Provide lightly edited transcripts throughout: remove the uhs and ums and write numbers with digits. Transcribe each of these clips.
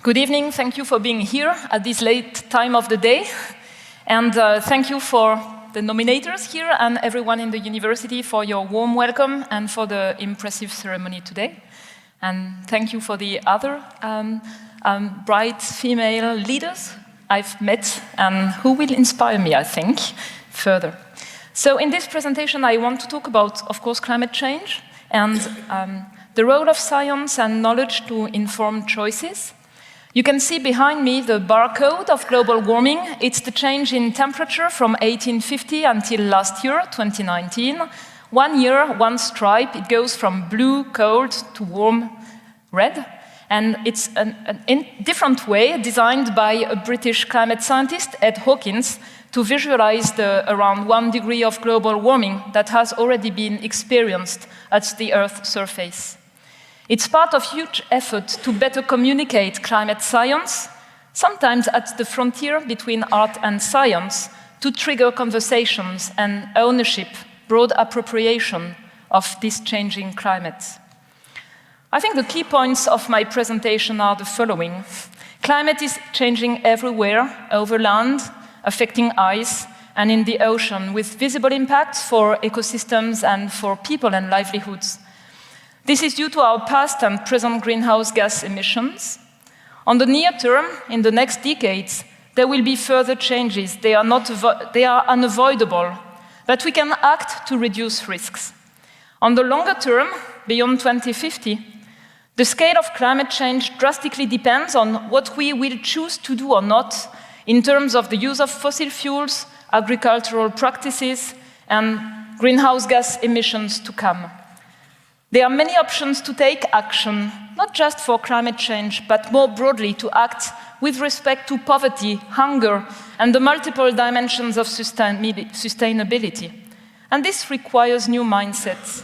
Good evening. Thank you for being here at this late time of the day. And thank you for the nominators here and everyone in the university for your warm welcome and for the impressive ceremony today. And thank you for the other bright female leaders I've met and who will inspire me, I think, further. So in this presentation, I want to talk about, of course, climate change and the role of science and knowledge to inform choices. You can see behind me the barcode of global warming. It's the change in temperature from 1850 until last year, 2019. 1 year, one stripe. It goes from blue, cold, to warm, red. And it's a different way designed by a British climate scientist, Ed Hawkins, to visualize the around 1 degree of global warming that has already been experienced at the Earth's surface. It's part of huge effort to better communicate climate science, sometimes at the frontier between art and science, to trigger conversations and ownership, broad appropriation of this changing climate. I think the key points of my presentation are the following. Climate is changing everywhere, over land, affecting ice, and in the ocean, with visible impacts for ecosystems and for people and livelihoods. This is due to our past and present greenhouse gas emissions. On the near term, in the next decades, there will be further changes. They are unavoidable, but we can act to reduce risks. On the longer term, beyond 2050, the scale of climate change drastically depends on what we will choose to do or not in terms of the use of fossil fuels, agricultural practices, and greenhouse gas emissions to come. There are many options to take action, not just for climate change, but more broadly to act with respect to poverty, hunger, and the multiple dimensions of sustainability. And this requires new mindsets.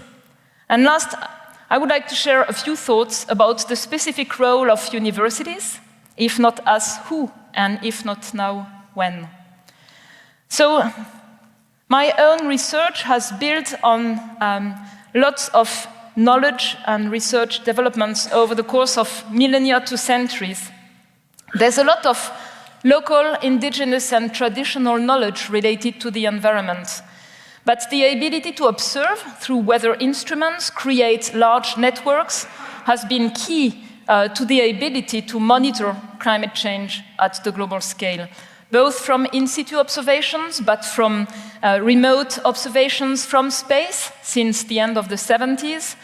And last, I would like to share a few thoughts about the specific role of universities, if not as who, and if not now, when. So, my own research has built on lots of knowledge and research developments over the course of millennia to centuries. There's a lot of local, indigenous, and traditional knowledge related to the environment. But the ability to observe through weather instruments, create large networks, has been key to the ability to monitor climate change at the global scale, both from in-situ observations, but from remote observations from space since the end of the 70s,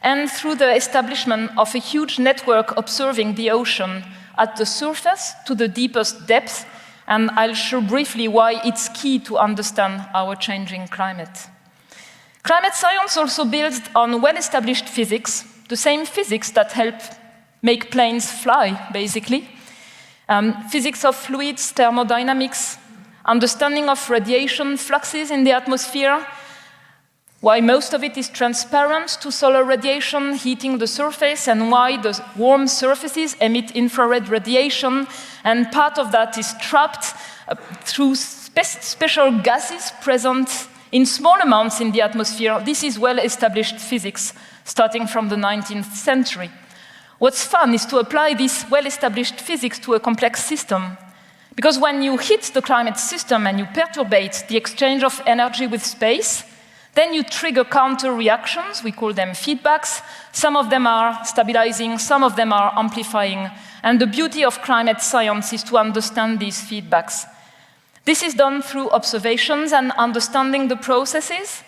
and through the establishment of a huge network observing the ocean at the surface to the deepest depth. And I'll show briefly why it's key to understand our changing climate. Climate science also builds on well-established physics, the same physics that help make planes fly, basically. Physics of fluids, thermodynamics, understanding of radiation fluxes in the atmosphere, why most of it is transparent to solar radiation heating the surface, and why the warm surfaces emit infrared radiation, and part of that is trapped through special gases present in small amounts in the atmosphere. This is well-established physics starting from the 19th century. What's fun is to apply this well-established physics to a complex system. Because when you hit the climate system and you perturbate the exchange of energy with space, then you trigger counter-reactions, we call them feedbacks. Some of them are stabilizing, some of them are amplifying. And the beauty of climate science is to understand these feedbacks. This is done through observations and understanding the processes.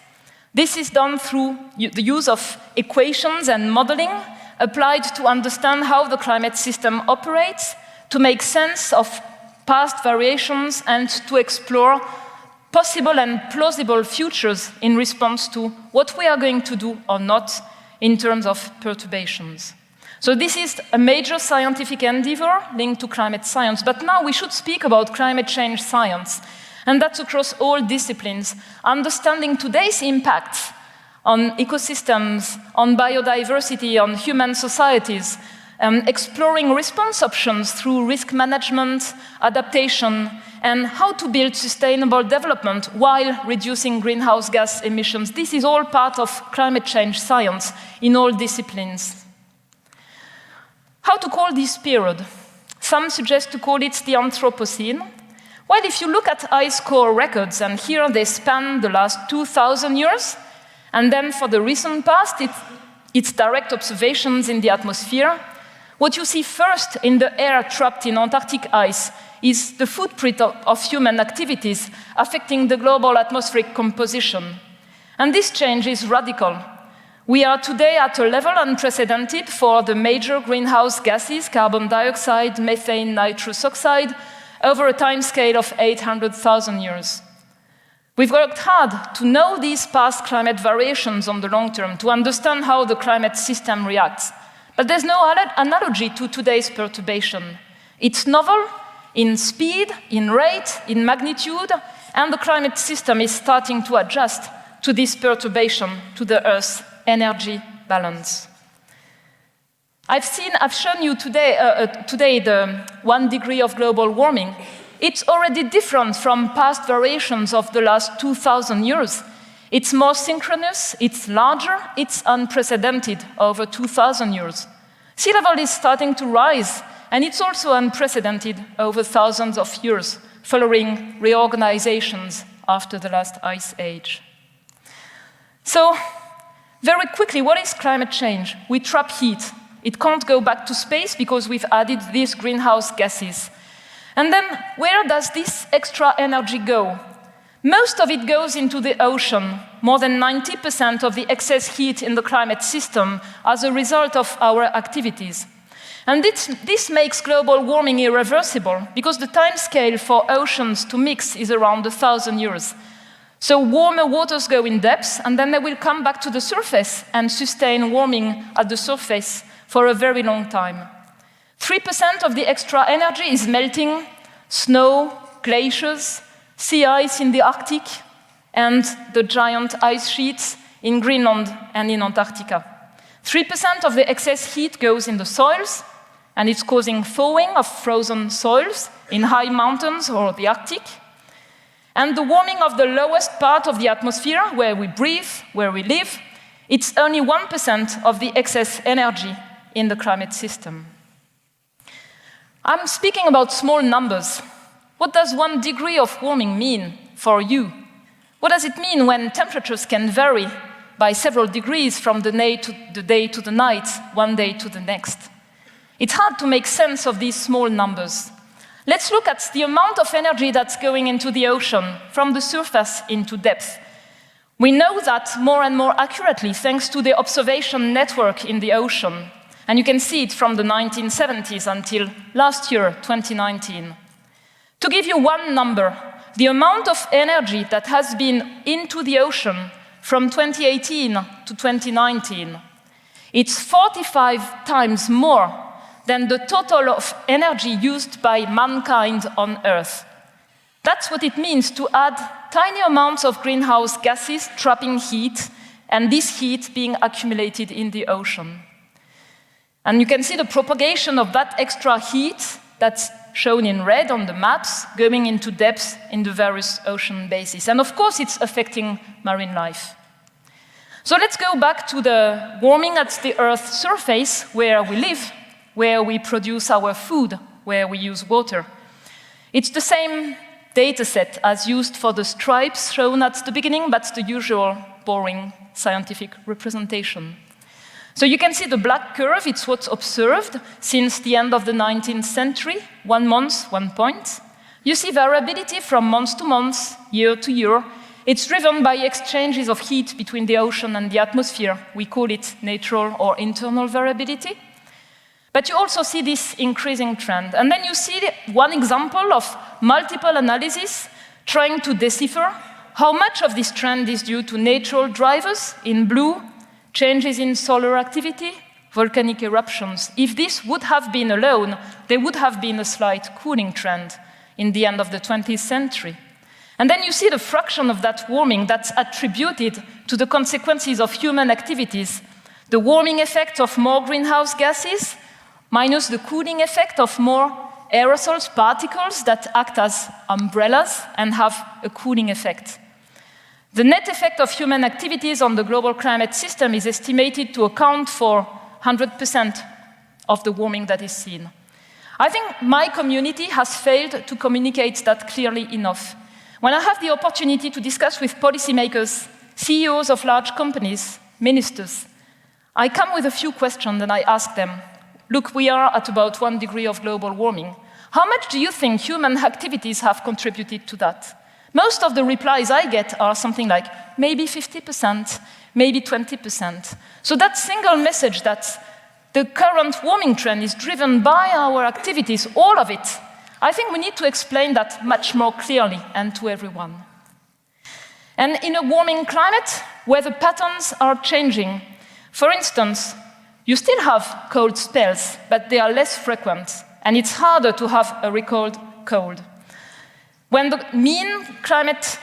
This is done through the use of equations and modeling applied to understand how the climate system operates, to make sense of past variations, and to explore possible and plausible futures in response to what we are going to do or not in terms of perturbations. So this is a major scientific endeavor linked to climate science, but now we should speak about climate change science, and that's across all disciplines, understanding today's impacts on ecosystems, on biodiversity, on human societies, exploring response options through risk management, adaptation, and how to build sustainable development while reducing greenhouse gas emissions. This is all part of climate change science in all disciplines. How to call this period? Some suggest to call it the Anthropocene. Well, if you look at ice core records, and here they span the last 2,000 years, and then for the recent past, it's direct observations in the atmosphere, what you see first in the air trapped in Antarctic ice is the footprint of human activities affecting the global atmospheric composition. And this change is radical. We are today at a level unprecedented for the major greenhouse gases, carbon dioxide, methane, nitrous oxide, over a time scale of 800,000 years. We've worked hard to know these past climate variations on the long term, to understand how the climate system reacts. But there's no analogy to today's perturbation. It's novel in speed, in rate, in magnitude, and the climate system is starting to adjust to this perturbation, to the Earth's energy balance. I've shown you today the 1 degree of global warming. It's already different from past variations of the last 2,000 years. It's more synchronous, it's larger, it's unprecedented over 2,000 years. Sea level is starting to rise, and it's also unprecedented over thousands of years, following reorganizations after the last ice age. So, very quickly, what is climate change? We trap heat. It can't go back to space because we've added these greenhouse gases. And then, where does this extra energy go? Most of it goes into the ocean, more than 90% of the excess heat in the climate system as a result of our activities. And this makes global warming irreversible, because the time scale for oceans to mix is around 1,000 years. So warmer waters go in depth, and then they will come back to the surface and sustain warming at the surface for a very long time. 3% of the extra energy is melting, snow, glaciers, sea ice in the Arctic, and the giant ice sheets in Greenland and in Antarctica. 3% of the excess heat goes in the soils, and it's causing thawing of frozen soils in high mountains or the Arctic. And the warming of the lowest part of the atmosphere, where we breathe, where we live, it's only 1% of the excess energy in the climate system. I'm speaking about small numbers. What does 1 degree of warming mean for you? What does it mean when temperatures can vary by several degrees from the day to the night, one day to the next? It's hard to make sense of these small numbers. Let's look at the amount of energy that's going into the ocean, from the surface into depth. We know that more and more accurately thanks to the observation network in the ocean. And you can see it from the 1970s until last year, 2019. To give you one number, the amount of energy that has been into the ocean from 2018 to 2019, it's 45 times more than the total of energy used by mankind on Earth. That's what it means to add tiny amounts of greenhouse gases trapping heat, and this heat being accumulated in the ocean. And you can see the propagation of that extra heat that's shown in red on the maps, going into depth in the various ocean bases. And of course, it's affecting marine life. So let's go back to the warming at the Earth's surface, where we live, where we produce our food, where we use water. It's the same data set as used for the stripes shown at the beginning, but the usual boring scientific representation. So you can see the black curve, it's what's observed since the end of the 19th century, 1 month, 1 point. You see variability from month to month, year to year. It's driven by exchanges of heat between the ocean and the atmosphere. We call it natural or internal variability. But you also see this increasing trend. And then you see one example of multiple analysis trying to decipher how much of this trend is due to natural drivers in blue, changes in solar activity, volcanic eruptions. If this would have been alone, there would have been a slight cooling trend in the end of the 20th century. And then you see the fraction of that warming that's attributed to the consequences of human activities, the warming effect of more greenhouse gases, minus the cooling effect of more aerosols, particles that act as umbrellas and have a cooling effect. The net effect of human activities on the global climate system is estimated to account for 100% of the warming that is seen. I think my community has failed to communicate that clearly enough. When I have the opportunity to discuss with policymakers, CEOs of large companies, ministers, I come with a few questions and I ask them, look, we are at about 1 degree of global warming. How much do you think human activities have contributed to that? Most of the replies I get are something like, maybe 50%, maybe 20%. So that single message that the current warming trend is driven by our activities, all of it, I think we need to explain that much more clearly and to everyone. And in a warming climate, where the patterns are changing, for instance, you still have cold spells, but they are less frequent, and it's harder to have a record cold. When the mean climate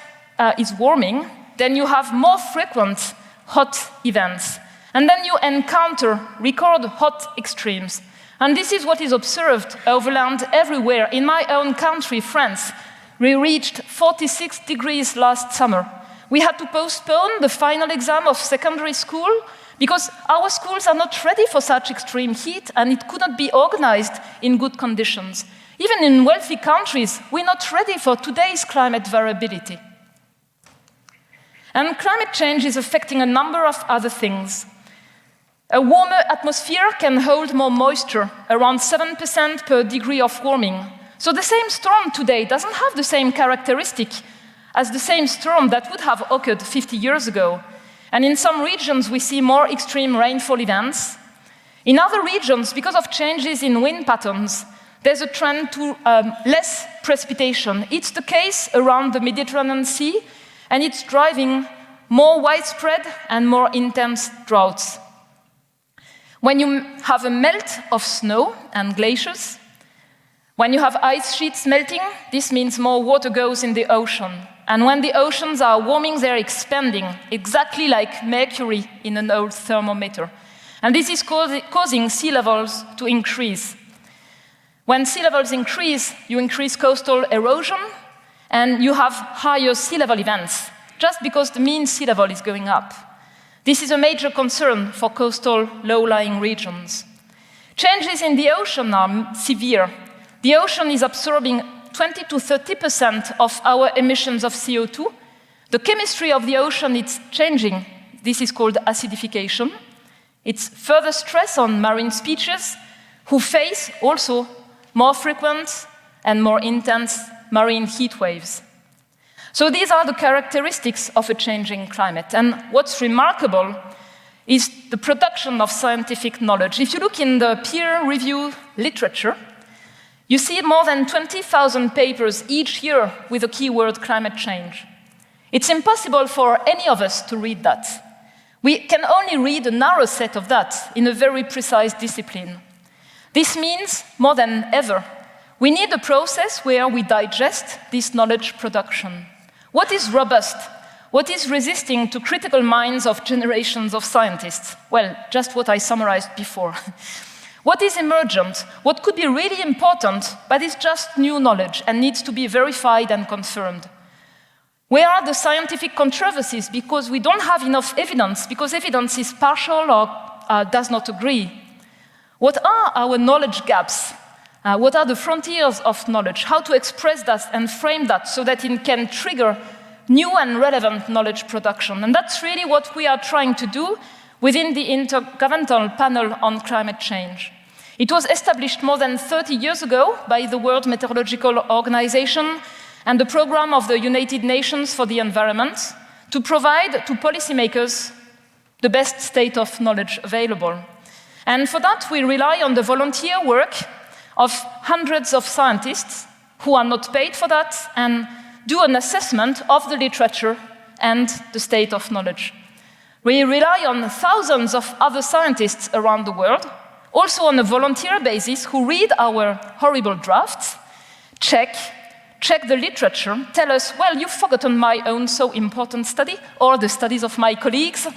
is warming, then you have more frequent hot events. And then you encounter record hot extremes. And this is what is observed overland everywhere. In my own country, France, we reached 46 degrees last summer. We had to postpone the final exam of secondary school because our schools are not ready for such extreme heat and it could not be organized in good conditions. Even in wealthy countries, we're not ready for today's climate variability. And climate change is affecting a number of other things. A warmer atmosphere can hold more moisture, around 7% per degree of warming. So the same storm today doesn't have the same characteristic as the same storm that would have occurred 50 years ago. And in some regions, we see more extreme rainfall events. In other regions, because of changes in wind patterns, there's a trend to less precipitation. It's the case around the Mediterranean Sea, and it's driving more widespread and more intense droughts. When you have a melt of snow and glaciers, when you have ice sheets melting, this means more water goes in the ocean. And when the oceans are warming, they're expanding, exactly like mercury in an old thermometer. And this is causing sea levels to increase. When sea levels increase, you increase coastal erosion, and you have higher sea level events, just because the mean sea level is going up. This is a major concern for coastal low-lying regions. Changes in the ocean are severe. The ocean is absorbing 20 to 30% of our emissions of CO2. The chemistry of the ocean is changing. This is called acidification. It's further stress on marine species who face also more frequent and more intense marine heat waves. So these are the characteristics of a changing climate. And what's remarkable is the production of scientific knowledge. If you look in the peer-reviewed literature, you see more than 20,000 papers each year with the keyword climate change. It's impossible for any of us to read that. We can only read a narrow set of that in a very precise discipline. This means, more than ever, we need a process where we digest this knowledge production. What is robust? What is resisting to critical minds of generations of scientists? Well, just what I summarized before. What is emergent? What could be really important, but is just new knowledge and needs to be verified and confirmed? Where are the scientific controversies because we don't have enough evidence, because evidence is partial or does not agree? What are our knowledge gaps? What are the frontiers of knowledge? How to express that and frame that so that it can trigger new and relevant knowledge production? And that's really what we are trying to do within the Intergovernmental Panel on Climate Change. It was established more than 30 years ago by the World Meteorological Organization and the Programme of the United Nations for the Environment to provide to policymakers the best state of knowledge available. And for that, we rely on the volunteer work of hundreds of scientists who are not paid for that and do an assessment of the literature and the state of knowledge. We rely on thousands of other scientists around the world, also on a volunteer basis, who read our horrible drafts, check the literature, tell us, well, you've forgotten my own so important study, or the studies of my colleagues,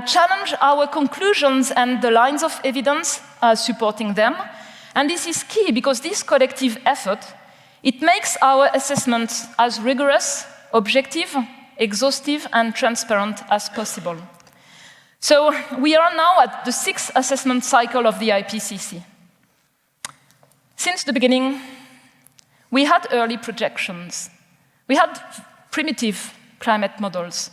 challenge our conclusions and the lines of evidence supporting them. And this is key because this collective effort, it makes our assessments as rigorous, objective, exhaustive, and transparent as possible. So we are now at the 6th assessment cycle of the IPCC. Since the beginning, we had early projections. We had primitive climate models.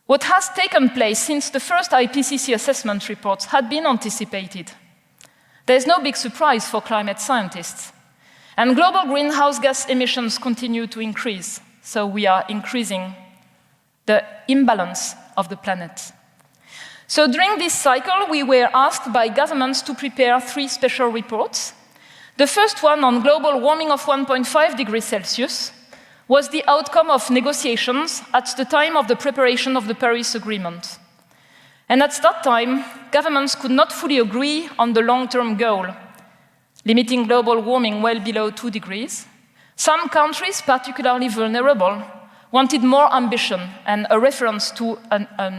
What has taken place since the first IPCC assessment reports had been anticipated. There is no big surprise for climate scientists. And global greenhouse gas emissions continue to increase, so we are increasing the imbalance of the planet. So during this cycle, we were asked by governments to prepare 3 special reports. The first one on global warming of 1.5 degrees Celsius was the outcome of negotiations at the time of the preparation of the Paris Agreement. And at that time, governments could not fully agree on the long-term goal, limiting global warming well below 2 degrees. Some countries, particularly vulnerable, wanted more ambition and a reference to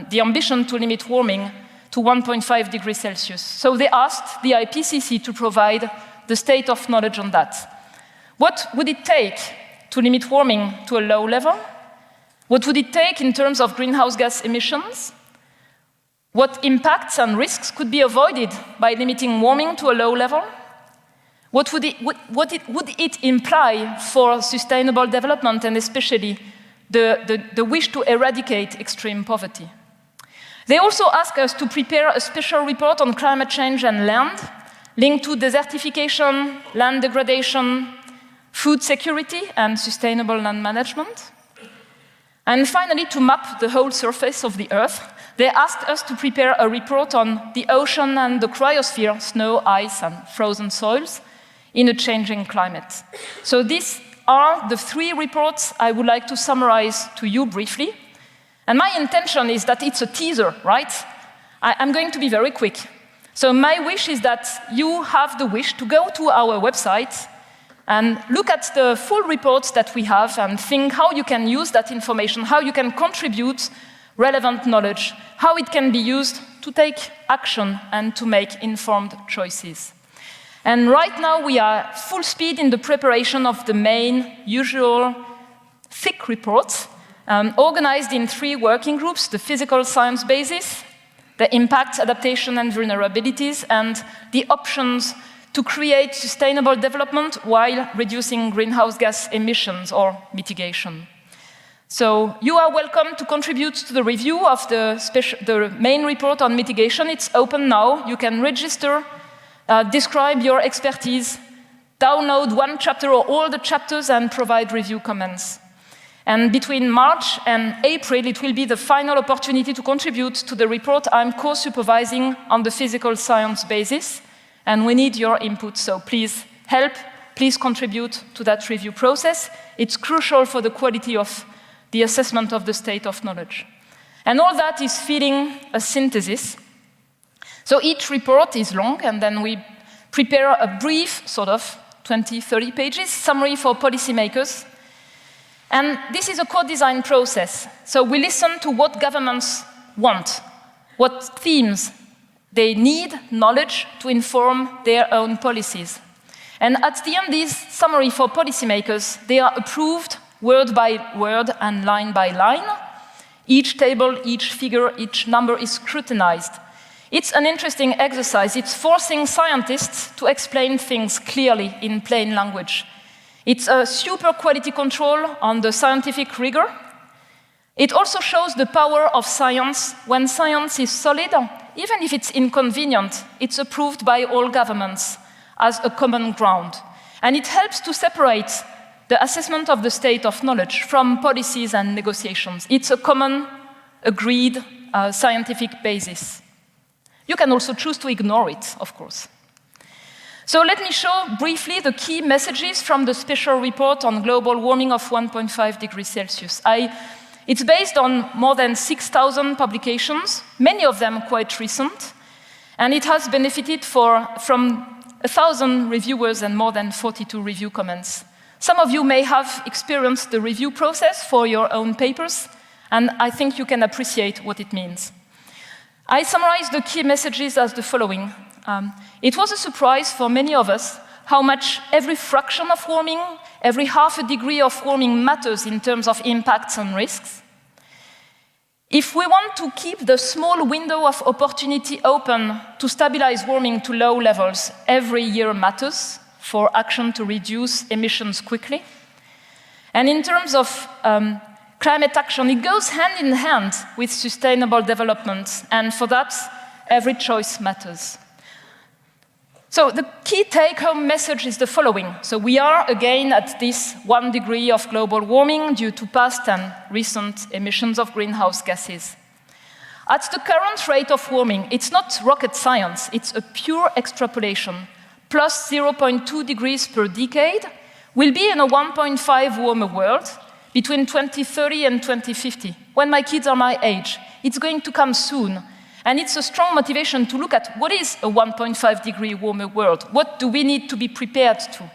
the ambition to limit warming to 1.5 degrees Celsius. So they asked the IPCC to provide the state of knowledge on that. What would it take to limit warming to a low level? What would it take in terms of greenhouse gas emissions? What impacts and risks could be avoided by limiting warming to a low level? What would it imply for sustainable development and especially the wish to eradicate extreme poverty? They also asked us to prepare a special report on climate change and land, linked to desertification, land degradation, food security, and sustainable land management. And finally, to map the whole surface of the Earth, they asked us to prepare a report on the ocean and the cryosphere, snow, ice, and frozen soils, in a changing climate. So these are the 3 reports I would like to summarize to you briefly. And my intention is that it's a teaser, right? I'm going to be very quick. So my wish is that you have the wish to go to our website and look at the full reports that we have and think how you can use that information, how you can contribute relevant knowledge, how it can be used to take action and to make informed choices. And right now we are full speed in the preparation of the main, usual, thick reports, organized in 3 working groups: the physical science basis, the impact, adaptation, and vulnerabilities, and the options to create sustainable development while reducing greenhouse gas emissions or mitigation. So you are welcome to contribute to the review of the main report on mitigation. It's open now. You can register, describe your expertise, download 1 chapter or all the chapters, and provide review comments. And between March and April, it will be the final opportunity to contribute to the report I'm co-supervising on the physical science basis. And we need your input, so please help, please contribute to that review process. It's crucial for the quality of the assessment of the state of knowledge. And all that is feeding a synthesis. So each report is long, and then we prepare a brief, sort of 20, 30 pages, summary for policymakers. And this is a co-design process. So we listen to what governments want, what themes they need knowledge to inform their own policies. And at the end, this summary for policymakers, they are approved word by word and line by line. Each table, each figure, each number is scrutinized. It's an interesting exercise. It's forcing scientists to explain things clearly in plain language. It's a super quality control on the scientific rigor. It also shows the power of science. When science is solid, even if it's inconvenient, it's approved by all governments as a common ground. And it helps to separate the assessment of the state of knowledge from policies and negotiations. It's a common, agreed scientific basis. You can also choose to ignore it, of course. So let me show briefly the key messages from the special report on global warming of 1.5 degrees Celsius. It's based on more than 6,000 publications, many of them quite recent, and it has benefited from 1,000 reviewers and more than 42 review comments. Some of you may have experienced the review process for your own papers, and I think you can appreciate what it means. I summarize the key messages as the following. It was a surprise for many of us how much every fraction of warming, every half a degree of warming matters in terms of impacts and risks. If we want to keep the small window of opportunity open to stabilize warming to low levels, every year matters for action to reduce emissions quickly. And in terms of climate action, it goes hand in hand with sustainable development, and for that, every choice matters. So the key take-home message is the following. So we are again at this 1 degree of global warming due to past and recent emissions of greenhouse gases. At the current rate of warming, it's not rocket science, it's a pure extrapolation. Plus 0.2 degrees per decade will be in a 1.5 warmer world between 2030 and 2050, when my kids are my age. It's going to come soon. And it's a strong motivation to look at what is a 1.5 degree warmer world? What do we need to be prepared to?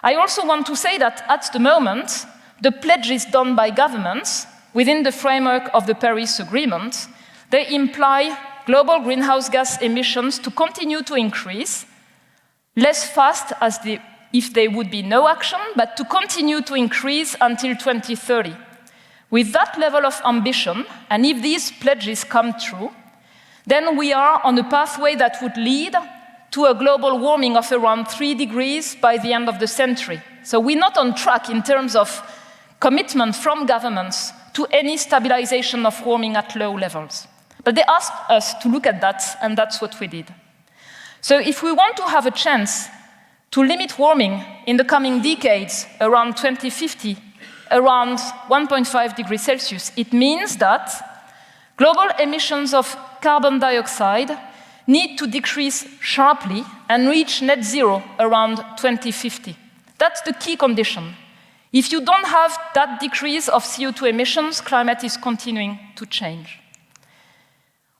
I also want to say that at the moment, the pledges done by governments within the framework of the Paris Agreement, they imply global greenhouse gas emissions to continue to increase, less fast as if there would be no action, but to continue to increase until 2030. With that level of ambition, and if these pledges come true, then we are on a pathway that would lead to a global warming of around 3 degrees by the end of the century. So we're not on track in terms of commitment from governments to any stabilization of warming at low levels. But they asked us to look at that, and that's what we did. So if we want to have a chance to limit warming in the coming decades around 2050, around 1.5 degrees Celsius, it means that global emissions of carbon dioxide need to decrease sharply and reach net zero around 2050. That's the key condition. If you don't have that decrease of CO2 emissions, climate is continuing to change.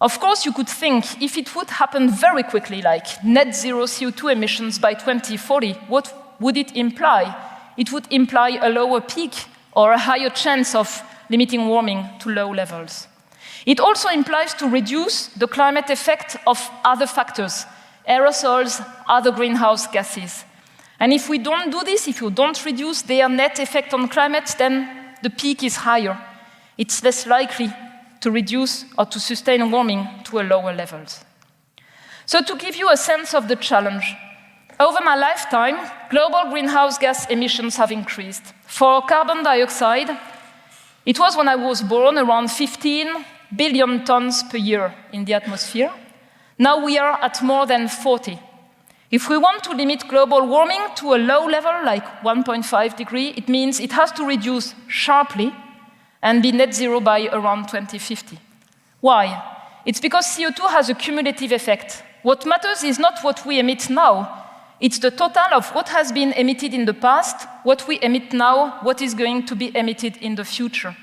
Of course, you could think if it would happen very quickly, like net zero CO2 emissions by 2040, what would it imply? It would imply a lower peak or a higher chance of limiting warming to low levels. It also implies to reduce the climate effect of other factors, aerosols, other greenhouse gases. And if we don't do this, if you don't reduce their net effect on climate, then the peak is higher. It's less likely to reduce or to sustain warming to a lower levels. So to give you a sense of the challenge, over my lifetime, global greenhouse gas emissions have increased. For carbon dioxide, it was when I was born around 15 billion tons per year in the atmosphere. Now we are at more than 40. If we want to limit global warming to a low level, like 1.5 degree, it means it has to reduce sharply and be net zero by around 2050. Why? It's because CO2 has a cumulative effect. What matters is not what we emit now, it's the total of what has been emitted in the past, what we emit now, what is going to be emitted in the future.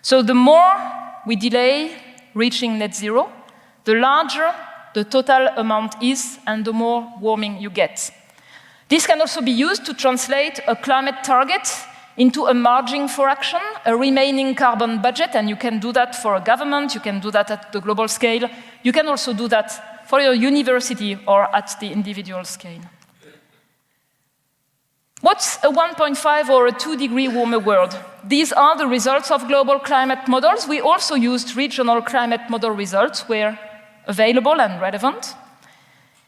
So the more we delay reaching net zero, the larger the total amount is and the more warming you get. This can also be used to translate a climate target into a margin for action, a remaining carbon budget, and you can do that for a government, you can do that at the global scale, you can also do that for your university or at the individual scale. What's a 1.5 or a 2 degree warmer world? These are the results of global climate models. We also used regional climate model results where available and relevant.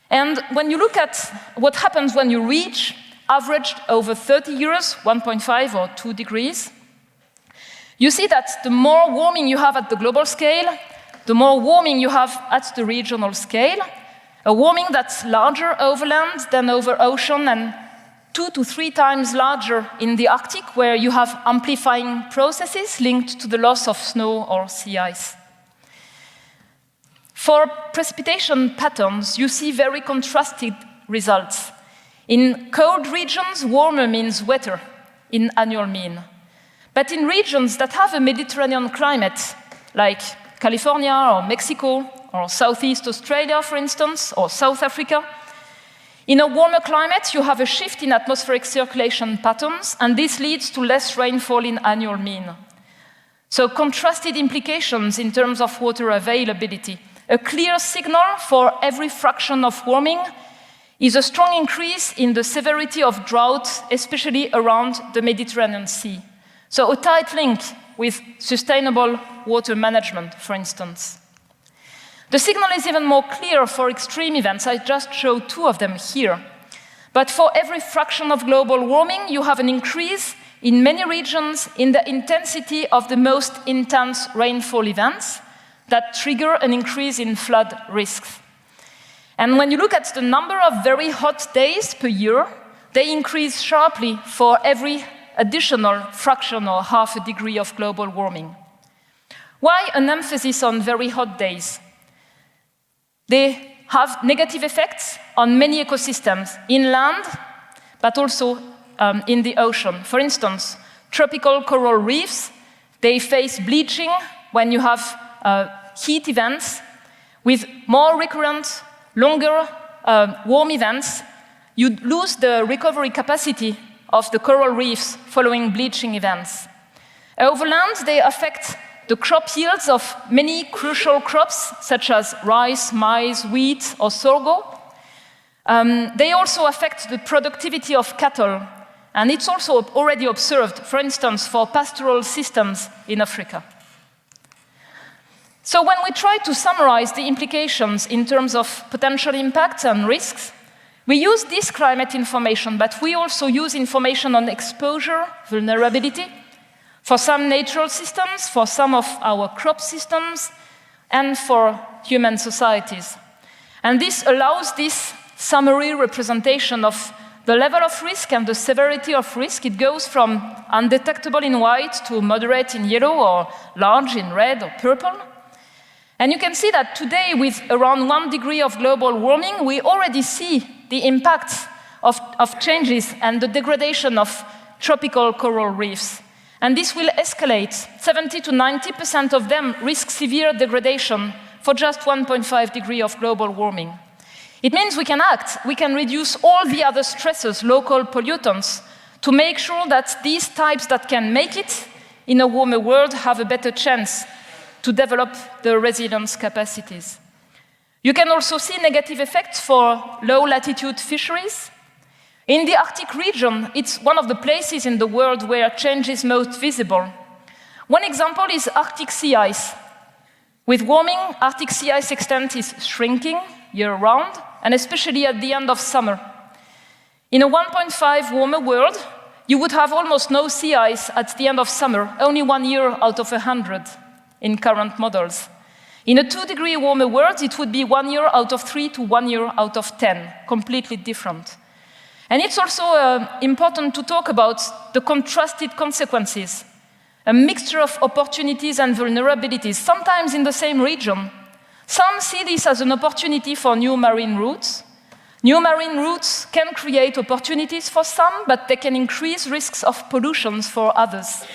And when you look at what happens when you reach averaged over 30 years, 1.5 or 2 degrees, you see that the more warming you have at the global scale, the more warming you have at the regional scale, a warming that's larger over land than over ocean and 2 to 3 times larger in the Arctic, where you have amplifying processes linked to the loss of snow or sea ice. For precipitation patterns, you see very contrasted results. In cold regions, warmer means wetter in annual mean. But in regions that have a Mediterranean climate, like California or Mexico or Southeast Australia, for instance, or South Africa, in a warmer climate, you have a shift in atmospheric circulation patterns, and this leads to less rainfall in annual mean. So contrasted implications in terms of water availability. A clear signal for every fraction of warming is a strong increase in the severity of drought, especially around the Mediterranean Sea. So a tight link with sustainable water management, for instance. The signal is even more clear for extreme events. I just showed 2 of them here. But for every fraction of global warming, you have an increase in many regions in the intensity of the most intense rainfall events that trigger an increase in flood risks. And when you look at the number of very hot days per year, they increase sharply for every additional fraction or half a degree of global warming. Why an emphasis on very hot days? They have negative effects on many ecosystems, inland, but also in the ocean. For instance, tropical coral reefs, they face bleaching when you have heat events. With more recurrent, longer warm events, you lose the recovery capacity of the coral reefs following bleaching events. Over land, they affect the crop yields of many crucial crops, such as rice, maize, wheat, or sorghum. They also affect the productivity of cattle, and it's also already observed, for instance, for pastoral systems in Africa. So when we try to summarize the implications in terms of potential impacts and risks, we use this climate information, but we also use information on exposure, vulnerability, for some natural systems, for some of our crop systems, and for human societies. And this allows this summary representation of the level of risk and the severity of risk. It goes from undetectable in white to moderate in yellow or large in red or purple. And you can see that today, with around 1 degree of global warming, we already see the impact of changes and the degradation of tropical coral reefs. And this will escalate. 70 to 90% of them risk severe degradation for just 1.5 degrees of global warming. It means we can act. We can reduce all the other stresses, local pollutants, to make sure that these types that can make it in a warmer world have a better chance to develop the resilience capacities. You can also see negative effects for low-latitude fisheries. In the Arctic region, it's one of the places in the world where change is most visible. One example is Arctic sea ice. With warming, Arctic sea ice extent is shrinking year-round, and especially at the end of summer. In a 1.5 warmer world, you would have almost no sea ice at the end of summer, only 1 year out of 100 in current models. In a 2 degree warmer world, it would be 1 year out of 3 to 1 year out of 10, completely different. And it's also important to talk about the contrasted consequences, a mixture of opportunities and vulnerabilities, sometimes in the same region. Some see this as an opportunity for new marine routes. New marine routes can create opportunities for some, but they can increase risks of pollution for others.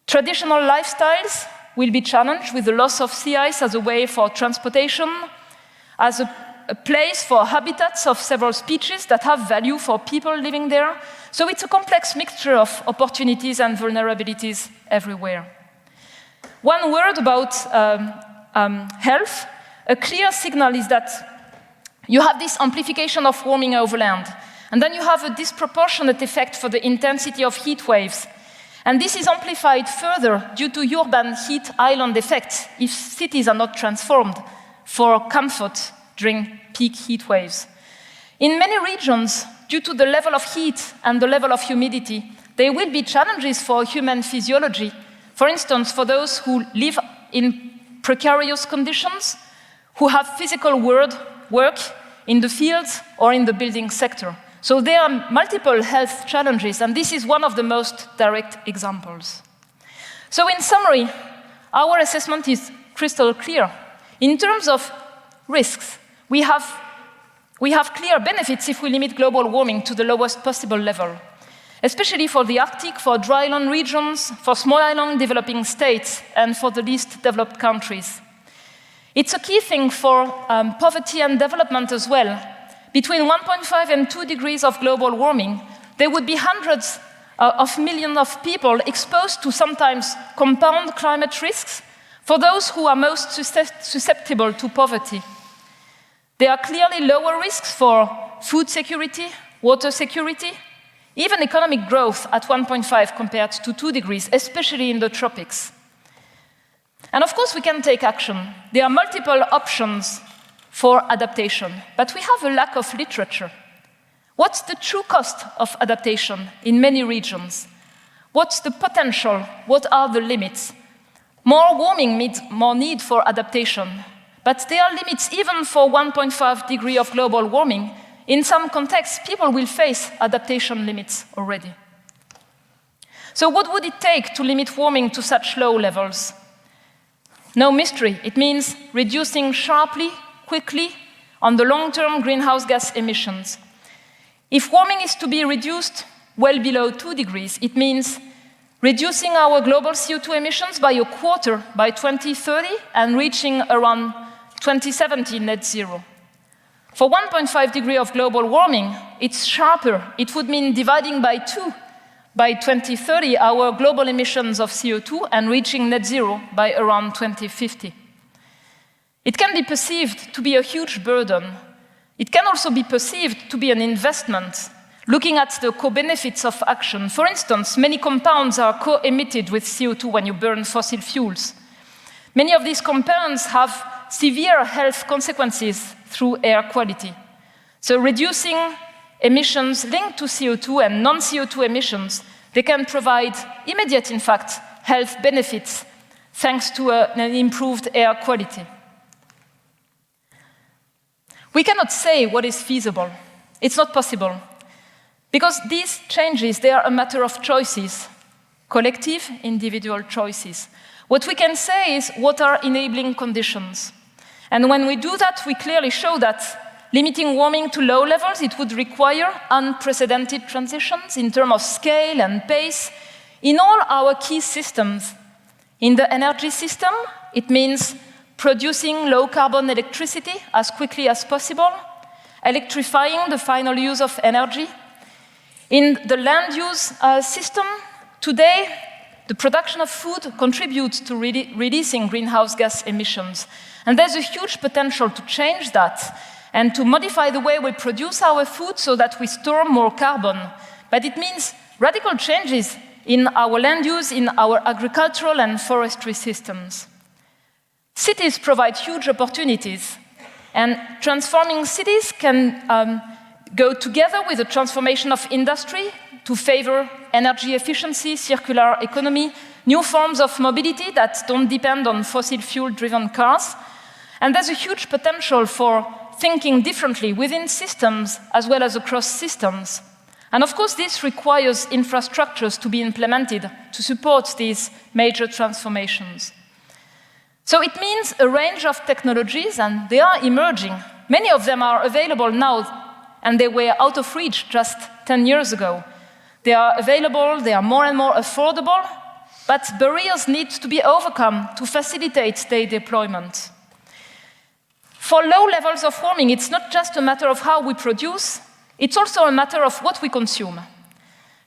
Traditional lifestyles will be challenged with the loss of sea ice as a way for transportation, as a place for habitats of several species that have value for people living there. So it's a complex mixture of opportunities and vulnerabilities everywhere. One word about health. A clear signal is that you have this amplification of warming over land, and then you have a disproportionate effect for the intensity of heat waves. And this is amplified further due to urban heat island effect if cities are not transformed for comfort during peak heat waves. In many regions, due to the level of heat and the level of humidity, there will be challenges for human physiology. For instance, for those who live in precarious conditions, who have physical work in the fields or in the building sector. So there are multiple health challenges, and this is one of the most direct examples. So in summary, our assessment is crystal clear. In terms of risks, we have clear benefits if we limit global warming to the lowest possible level, especially for the Arctic, for dryland regions, for small island developing states, and for the least developed countries. It's a key thing for poverty and development as well. Between 1.5 and 2 degrees of global warming, there would be hundreds of millions of people exposed to sometimes compound climate risks for those who are most susceptible to poverty. There are clearly lower risks for food security, water security, even economic growth at 1.5 compared to 2 degrees, especially in the tropics. And of course, we can take action. There are multiple options for adaptation, but we have a lack of literature. What's the true cost of adaptation in many regions? What's the potential? What are the limits? More warming means more need for adaptation. But there are limits even for 1.5 degrees of global warming. In some contexts, people will face adaptation limits already. So what would it take to limit warming to such low levels? No mystery. It means reducing sharply, quickly, on the long-term greenhouse gas emissions. If warming is to be reduced well below 2 degrees, it means reducing our global CO2 emissions by a quarter by 2030 and reaching around 2070 net zero. For 1.5 degrees of global warming, it's sharper. It would mean dividing by 2 by 2030 our global emissions of CO2 and reaching net zero by around 2050. It can be perceived to be a huge burden. It can also be perceived to be an investment, looking at the co-benefits of action. For instance, many compounds are co-emitted with CO2 when you burn fossil fuels. Many of these compounds have severe health consequences through air quality. So reducing emissions linked to CO2 and non-CO2 emissions, they can provide immediate, in fact, health benefits thanks to an improved air quality. We cannot say what is feasible. It's not possible. Because these changes, they are a matter of choices, collective, individual choices. What we can say is what are enabling conditions. And when we do that, we clearly show that limiting warming to low levels, it would require unprecedented transitions in terms of scale and pace in all our key systems. In the energy system, it means producing low-carbon electricity as quickly as possible, electrifying the final use of energy. In the land use system, today, the production of food contributes to releasing greenhouse gas emissions. And there's a huge potential to change that and to modify the way we produce our food so that we store more carbon. But it means radical changes in our land use, in our agricultural and forestry systems. Cities provide huge opportunities, and transforming cities can go together with the transformation of industry to favor energy efficiency, circular economy, new forms of mobility that don't depend on fossil fuel-driven cars. And there's a huge potential for thinking differently within systems as well as across systems. And of course, this requires infrastructures to be implemented to support these major transformations. So it means a range of technologies, and they are emerging. Many of them are available now, and they were out of reach just 10 years ago. They are available, they are more and more affordable, but barriers need to be overcome to facilitate their deployment. For low levels of warming, it's not just a matter of how we produce, it's also a matter of what we consume.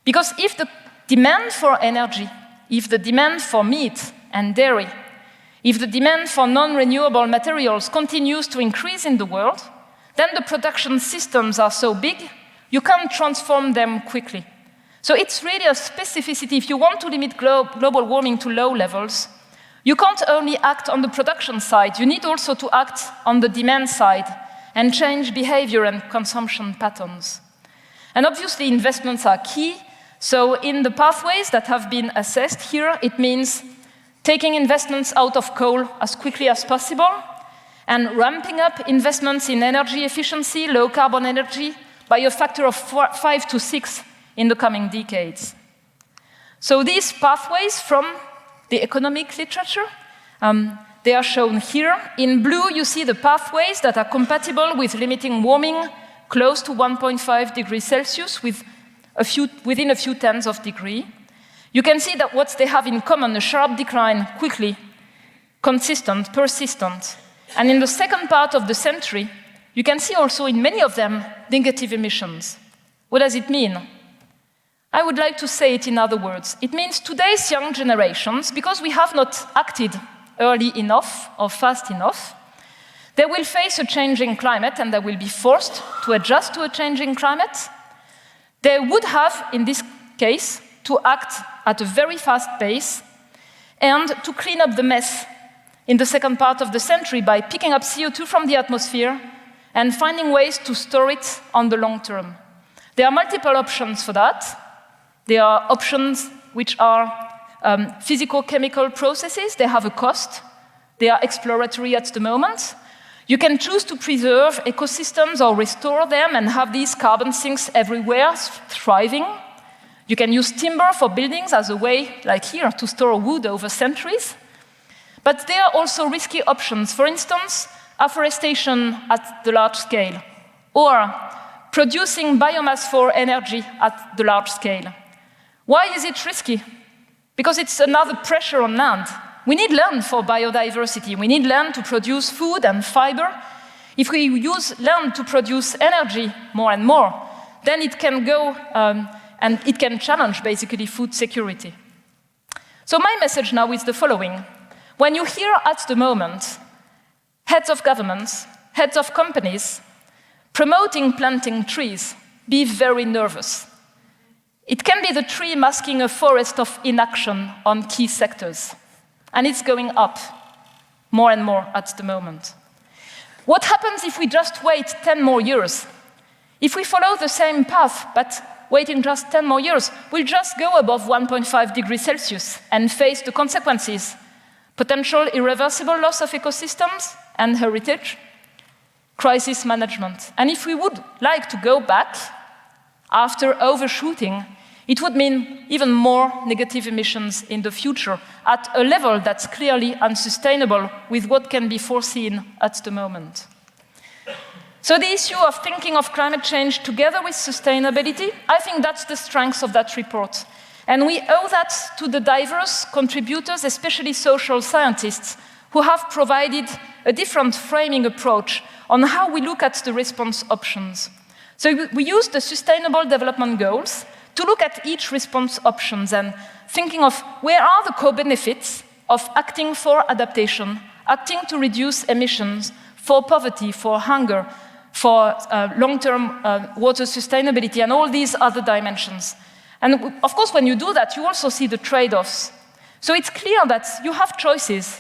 Because if the demand for energy, if the demand for meat and dairy, if the demand for non-renewable materials continues to increase in the world, then the production systems are so big, you can't transform them quickly. So it's really a specificity. If you want to limit global warming to low levels, you can't only act on the production side, you need also to act on the demand side and change behavior and consumption patterns. And obviously, investments are key. So in the pathways that have been assessed here, it means taking investments out of coal as quickly as possible and ramping up investments in energy efficiency, low-carbon energy, by a factor of 5 to 6 in the coming decades. So these pathways from the economic literature, they are shown here. In blue, you see the pathways that are compatible with limiting warming close to 1.5 degrees Celsius within a few tenths of degree. You can see that what they have in common, a sharp decline, quickly, consistent, persistent. And in the second part of the century, you can see also in many of them negative emissions. What does it mean? I would like to say it in other words. It means today's young generations, because we have not acted early enough or fast enough, they will face a changing climate and they will be forced to adjust to a changing climate. They would have, in this case, to act at a very fast pace and to clean up the mess in the second part of the century by picking up CO2 from the atmosphere and finding ways to store it on the long term. There are multiple options for that. There are options which are physico-chemical processes. They have a cost. They are exploratory at the moment. You can choose to preserve ecosystems or restore them and have these carbon sinks everywhere thriving. You can use timber for buildings as a way, like here, to store wood over centuries. But there are also risky options. For instance, afforestation at the large scale, or producing biomass for energy at the large scale. Why is it risky? Because it's another pressure on land. We need land for biodiversity. We need land to produce food and fiber. If we use land to produce energy more and more, then it can go and it can challenge, basically, food security. So my message now is the following. When you hear at the moment heads of governments, heads of companies promoting planting trees, be very nervous. It can be the tree masking a forest of inaction on key sectors. And it's going up more and more at the moment. What happens if we just wait 10 more years? If we follow the same path, but waiting just 10 more years, we'll just go above 1.5 degrees Celsius and face the consequences. Potential irreversible loss of ecosystems and heritage, crisis management. And if we would like to go back after overshooting, it would mean even more negative emissions in the future at a level that's clearly unsustainable with what can be foreseen at the moment. So the issue of thinking of climate change together with sustainability, I think that's the strength of that report. And we owe that to the diverse contributors, especially social scientists, who have provided a different framing approach on how we look at the response options. So we use the Sustainable Development Goals to look at each response options and thinking of where are the co-benefits of acting for adaptation, acting to reduce emissions, for poverty, for hunger, for long-term water sustainability, and all these other dimensions. And of course, when you do that, you also see the trade-offs. So it's clear that you have choices.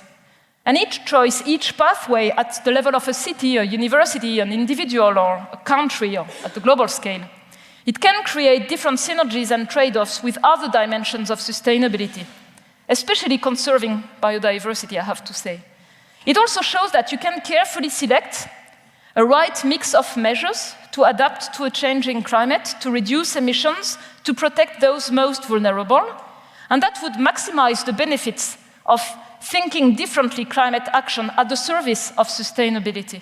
And each choice, each pathway at the level of a city, a university, an individual, or a country, or at the global scale, it can create different synergies and trade-offs with other dimensions of sustainability, especially conserving biodiversity, I have to say. It also shows that you can carefully select a right mix of measures to adapt to a changing climate, to reduce emissions, to protect those most vulnerable, and that would maximize the benefits of thinking differently climate action at the service of sustainability.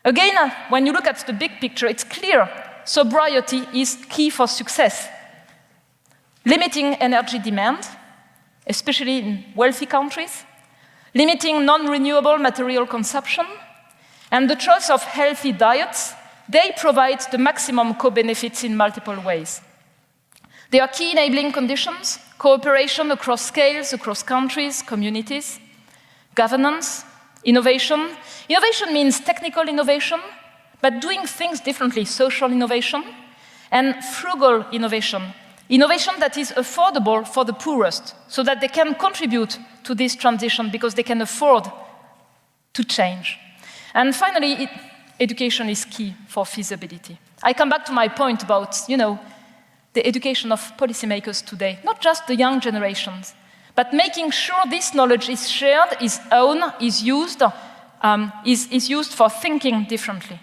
Again, when you look at the big picture, it's clear sobriety is key for success. Limiting energy demand, especially in wealthy countries, limiting non-renewable material consumption, and the choice of healthy diets, they provide the maximum co-benefits in multiple ways. They are key enabling conditions: cooperation across scales, across countries, communities, governance, innovation. Innovation means technical innovation, but doing things differently, social innovation, and frugal innovation. Innovation that is affordable for the poorest, so that they can contribute to this transition because they can afford to change. And finally, education is key for feasibility. I come back to my point about, the education of policymakers today, not just the young generations, but making sure this knowledge is shared, is owned, is used for thinking differently.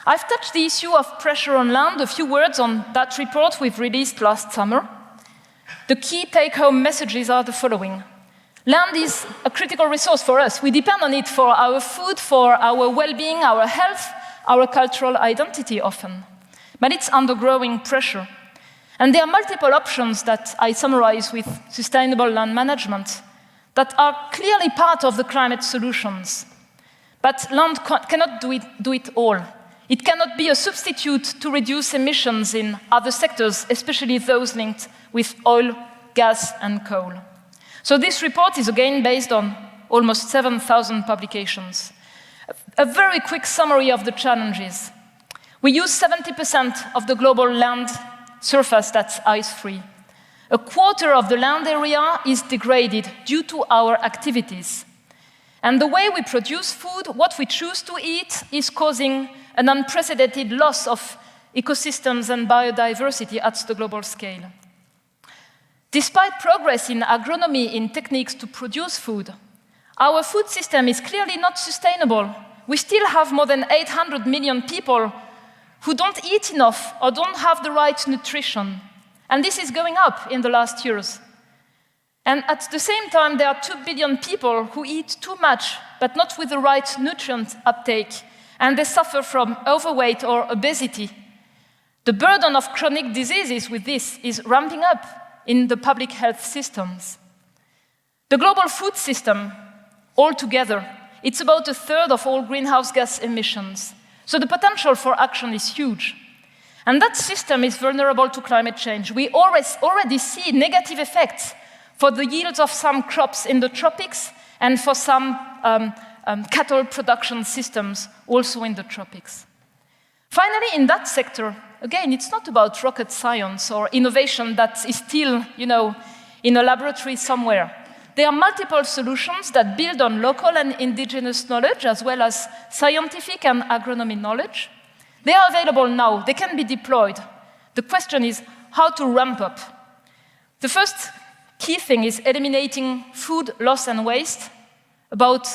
I've touched the issue of pressure on land, a few words on that report we've released last summer. The key take-home messages are the following. Land is a critical resource for us. We depend on it for our food, for our well-being, our health, our cultural identity often. But it's under growing pressure. And there are multiple options that I summarize with sustainable land management that are clearly part of the climate solutions. But land cannot do it all. It cannot be a substitute to reduce emissions in other sectors, especially those linked with oil, gas, and coal. So this report is again based on almost 7,000 publications. A very quick summary of the challenges. We use 70% of the global land surface that's ice-free. A quarter of the land area is degraded due to our activities. And the way we produce food, what we choose to eat, is causing an unprecedented loss of ecosystems and biodiversity at the global scale. Despite progress in agronomy in techniques to produce food, our food system is clearly not sustainable. We still have more than 800 million people who don't eat enough or don't have the right nutrition. And this is going up in the last years. And at the same time, there are 2 billion people who eat too much, but not with the right nutrient uptake, and they suffer from overweight or obesity. The burden of chronic diseases with this is ramping up in the public health systems. The global food system, altogether, it's about a third of all greenhouse gas emissions. So the potential for action is huge. And that system is vulnerable to climate change. We already see negative effects for the yields of some crops in the tropics and for some cattle production systems also in the tropics. Finally, in that sector, again, it's not about rocket science or innovation that is still, in a laboratory somewhere. There are multiple solutions that build on local and indigenous knowledge, as well as scientific and agronomy knowledge. They are available now. They can be deployed. The question is how to ramp up. The first key thing is eliminating food loss and waste. About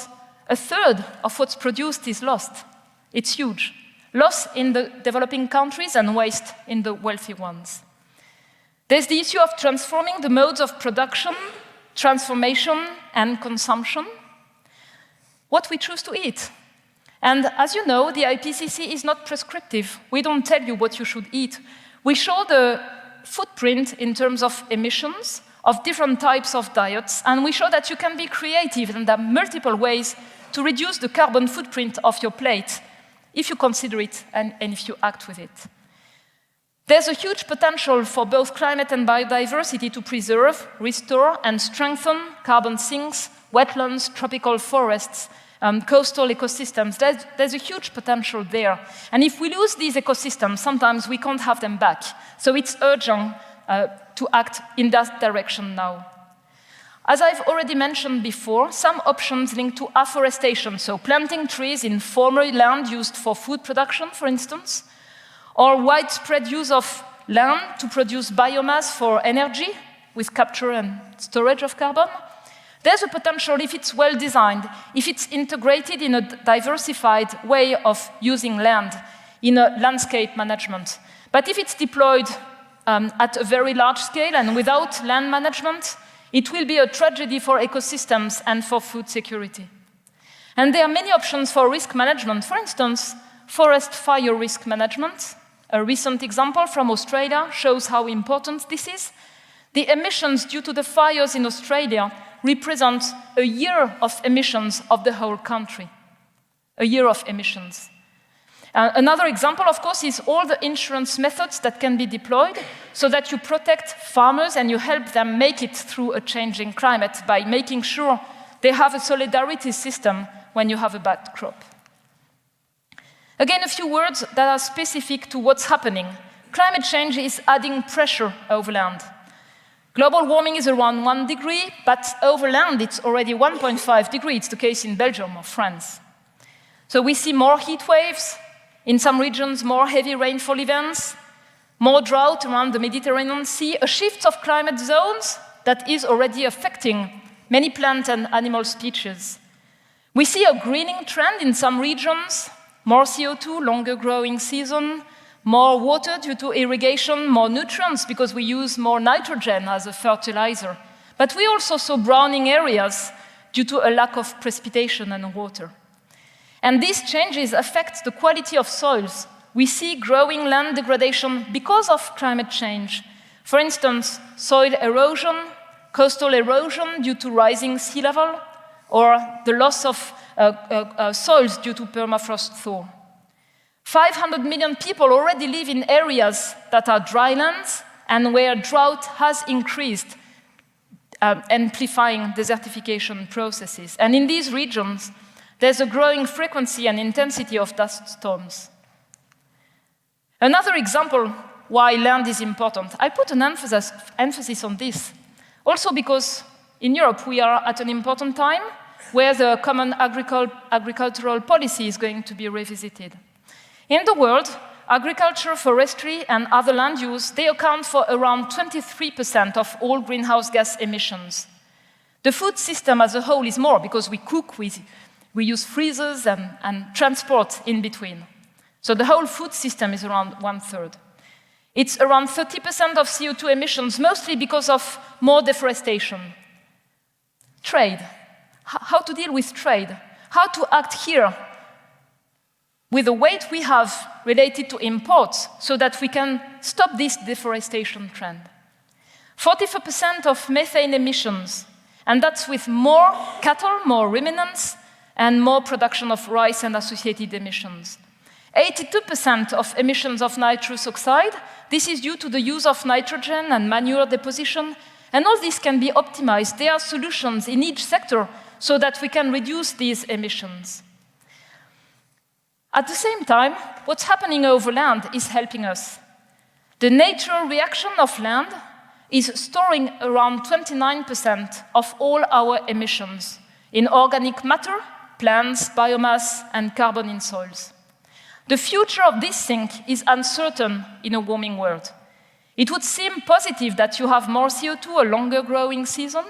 a third of what's produced is lost. It's huge. Loss in the developing countries and waste in the wealthy ones. There's the issue of transforming the modes of production, transformation, and consumption. What we choose to eat. And as you know, the IPCC is not prescriptive. We don't tell you what you should eat. We show the footprint in terms of emissions of different types of diets, and we show that you can be creative, and there are multiple ways to reduce the carbon footprint of your plate if you consider it and if you act with it. There's a huge potential for both climate and biodiversity to preserve, restore, and strengthen carbon sinks, wetlands, tropical forests, coastal ecosystems. There's a huge potential there. And if we lose these ecosystems, sometimes we can't have them back. So it's urgent to act in that direction now. As I've already mentioned before, some options linked to afforestation, so planting trees in former land used for food production, for instance, or widespread use of land to produce biomass for energy with capture and storage of carbon. There's a potential if it's well designed, if it's integrated in a diversified way of using land in a landscape management. But if it's deployed at a very large scale and without land management, it will be a tragedy for ecosystems and for food security. And there are many options for risk management. For instance, forest fire risk management. A recent example from Australia shows how important this is. The emissions due to the fires in Australia represent a year of emissions of the whole country. A year of emissions. Another example, of course, is all the insurance methods that can be deployed so that you protect farmers and you help them make it through a changing climate by making sure they have a solidarity system when you have a bad crop. Again, a few words that are specific to what's happening. Climate change is adding pressure over land. Global warming is around 1 degree, but over land it's already 1.5 degrees. It's the case in Belgium or France. So we see more heat waves, in some regions more heavy rainfall events, more drought around the Mediterranean Sea, a shift of climate zones that is already affecting many plant and animal species. We see a greening trend in some regions, more CO2, longer growing season, more water due to irrigation, more nutrients because we use more nitrogen as a fertilizer. But we also saw browning areas due to a lack of precipitation and water. And these changes affect the quality of soils. We see growing land degradation because of climate change. For instance, soil erosion, coastal erosion due to rising sea level, or the loss of soils due to permafrost thaw. 500 million people already live in areas that are drylands and where drought has increased, amplifying desertification processes. And in these regions, there's a growing frequency and intensity of dust storms. Another example why land is important. I put an emphasis on this, also because in Europe we are at an important time where the common agricultural policy is going to be revisited. In the world, agriculture, forestry, and other land use, they account for around 23% of all greenhouse gas emissions. The food system as a whole is more, because we cook, we use freezers and transport in between. So the whole food system is around 1/3. It's around 30% of CO2 emissions, mostly because of more deforestation. Trade. How to deal with trade? How to act here with the weight we have related to imports so that we can stop this deforestation trend. 44% of methane emissions, and that's with more cattle, more ruminants, and more production of rice and associated emissions. 82% of emissions of nitrous oxide. This is due to the use of nitrogen and manure deposition, and all this can be optimized. There are solutions in each sector so that we can reduce these emissions. At the same time, what's happening over land is helping us. The natural reaction of land is storing around 29% of all our emissions in organic matter, plants, biomass, and carbon in soils. The future of this sink is uncertain in a warming world. It would seem positive that you have more CO2, a longer growing season,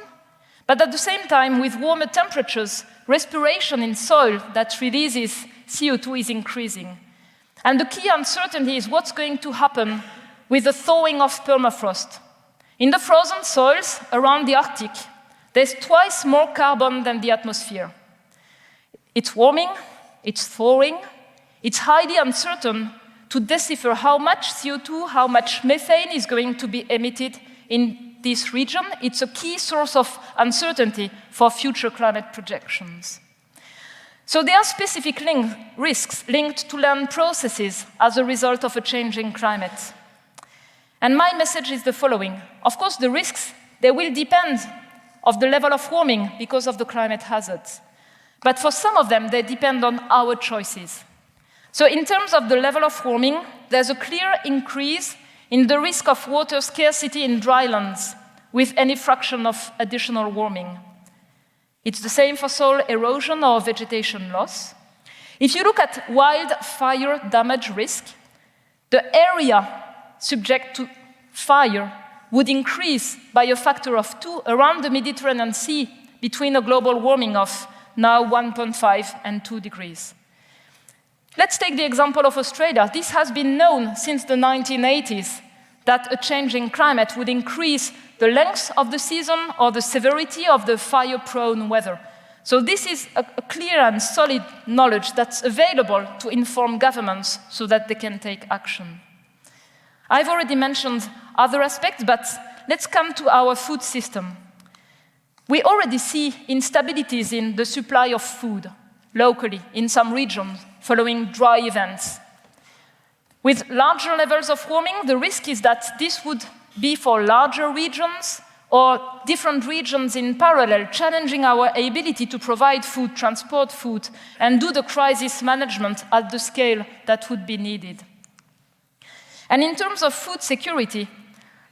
but at the same time, with warmer temperatures, respiration in soil that releases CO2 is increasing. And the key uncertainty is what's going to happen with the thawing of permafrost. In the frozen soils around the Arctic, there's twice more carbon than the atmosphere. It's warming, it's thawing, it's highly uncertain to decipher how much CO2, how much methane is going to be emitted in this region. It's a key source of uncertainty for future climate projections. So there are specific risks linked to land processes as a result of a changing climate. And my message is the following. Of course, the risks, they will depend on the level of warming because of the climate hazards. But for some of them, they depend on our choices. So in terms of the level of warming, there's a clear increase in the risk of water scarcity in drylands with any fraction of additional warming. It's the same for soil erosion or vegetation loss. If you look at wildfire damage risk, the area subject to fire would increase by a factor of 2 around the Mediterranean Sea between a global warming of now 1.5 and 2 degrees. Let's take the example of Australia. This has been known since the 1980s that a changing climate would increase the length of the season or the severity of the fire-prone weather. So this is a clear and solid knowledge that's available to inform governments so that they can take action. I've already mentioned other aspects, but let's come to our food system. We already see instabilities in the supply of food locally in some regions following dry events. With larger levels of warming, the risk is that this would be for larger regions or different regions in parallel, challenging our ability to provide food, transport food, and do the crisis management at the scale that would be needed. And in terms of food security,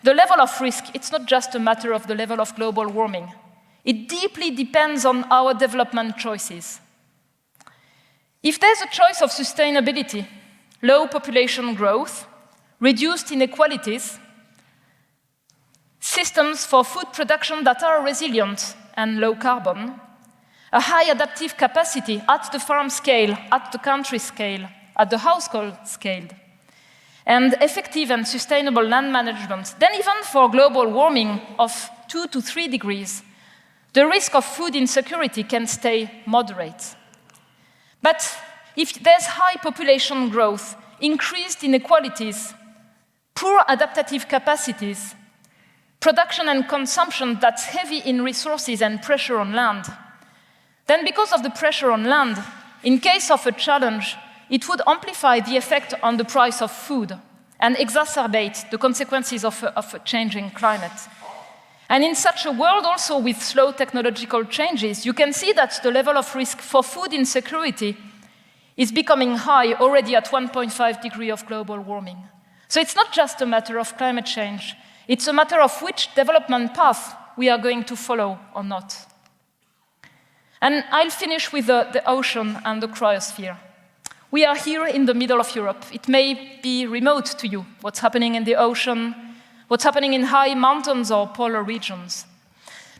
the level of risk, it's not just a matter of the level of global warming. It deeply depends on our development choices. If there's a choice of sustainability, low population growth, reduced inequalities, systems for food production that are resilient and low carbon, a high adaptive capacity at the farm scale, at the country scale, at the household scale, and effective and sustainable land management, then even for global warming of 2 to 3 degrees, the risk of food insecurity can stay moderate. But if there's high population growth, increased inequalities, poor adaptive capacities, production and consumption that's heavy in resources and pressure on land, then because of the pressure on land, in case of a challenge, it would amplify the effect on the price of food and exacerbate the consequences of a changing climate. And in such a world also with slow technological changes, you can see that the level of risk for food insecurity is becoming high already at 1.5 degrees of global warming. So it's not just a matter of climate change, it's a matter of which development path we are going to follow or not. And I'll finish with the ocean and the cryosphere. We are here in the middle of Europe. It may be remote to you, what's happening in the ocean, what's happening in high mountains or polar regions.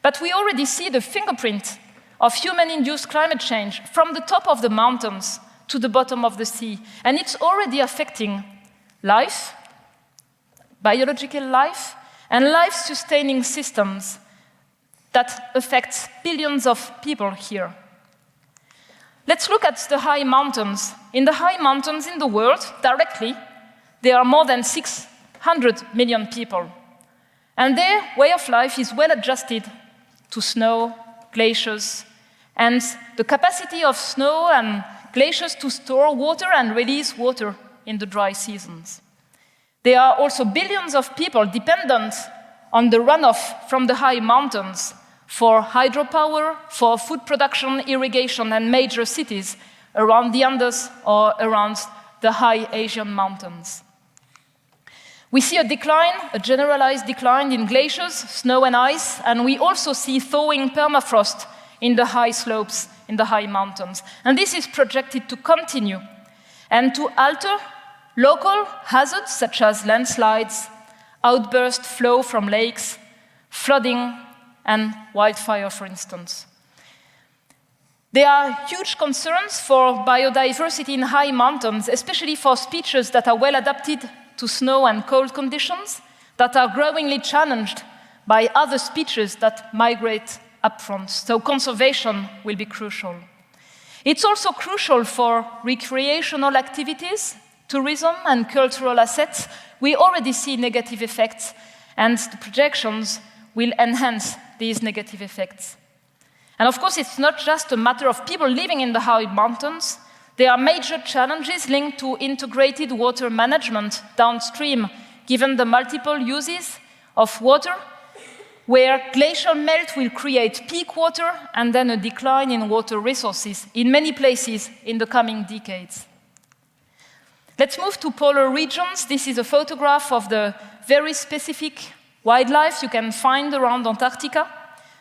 But we already see the fingerprint of human-induced climate change from the top of the mountains to the bottom of the sea. And it's already affecting life, biological life, and life-sustaining systems that affect billions of people here. Let's look at the high mountains. In the high mountains in the world, directly, there are more than 600 million people. And their way of life is well adjusted to snow, glaciers, and the capacity of snow and glaciers to store water and release water in the dry seasons. There are also billions of people dependent on the runoff from the high mountains for hydropower, for food production, irrigation, and major cities around the Andes or around the high Asian mountains. We see a decline, a generalized decline in glaciers, snow and ice, and we also see thawing permafrost in the high slopes, in the high mountains. And this is projected to continue and to alter local hazards such as landslides, outburst flow from lakes, flooding, and wildfire, for instance. There are huge concerns for biodiversity in high mountains, especially for species that are well adapted to snow and cold conditions, that are growingly challenged by other species that migrate upfront. So conservation will be crucial. It's also crucial for recreational activities, tourism, and cultural assets. We already see negative effects, and the projections will enhance these negative effects. And of course, it's not just a matter of people living in the high mountains. There are major challenges linked to integrated water management downstream, given the multiple uses of water, where glacial melt will create peak water and then a decline in water resources in many places in the coming decades. Let's move to polar regions. This is a photograph of the very specific wildlife you can find around Antarctica,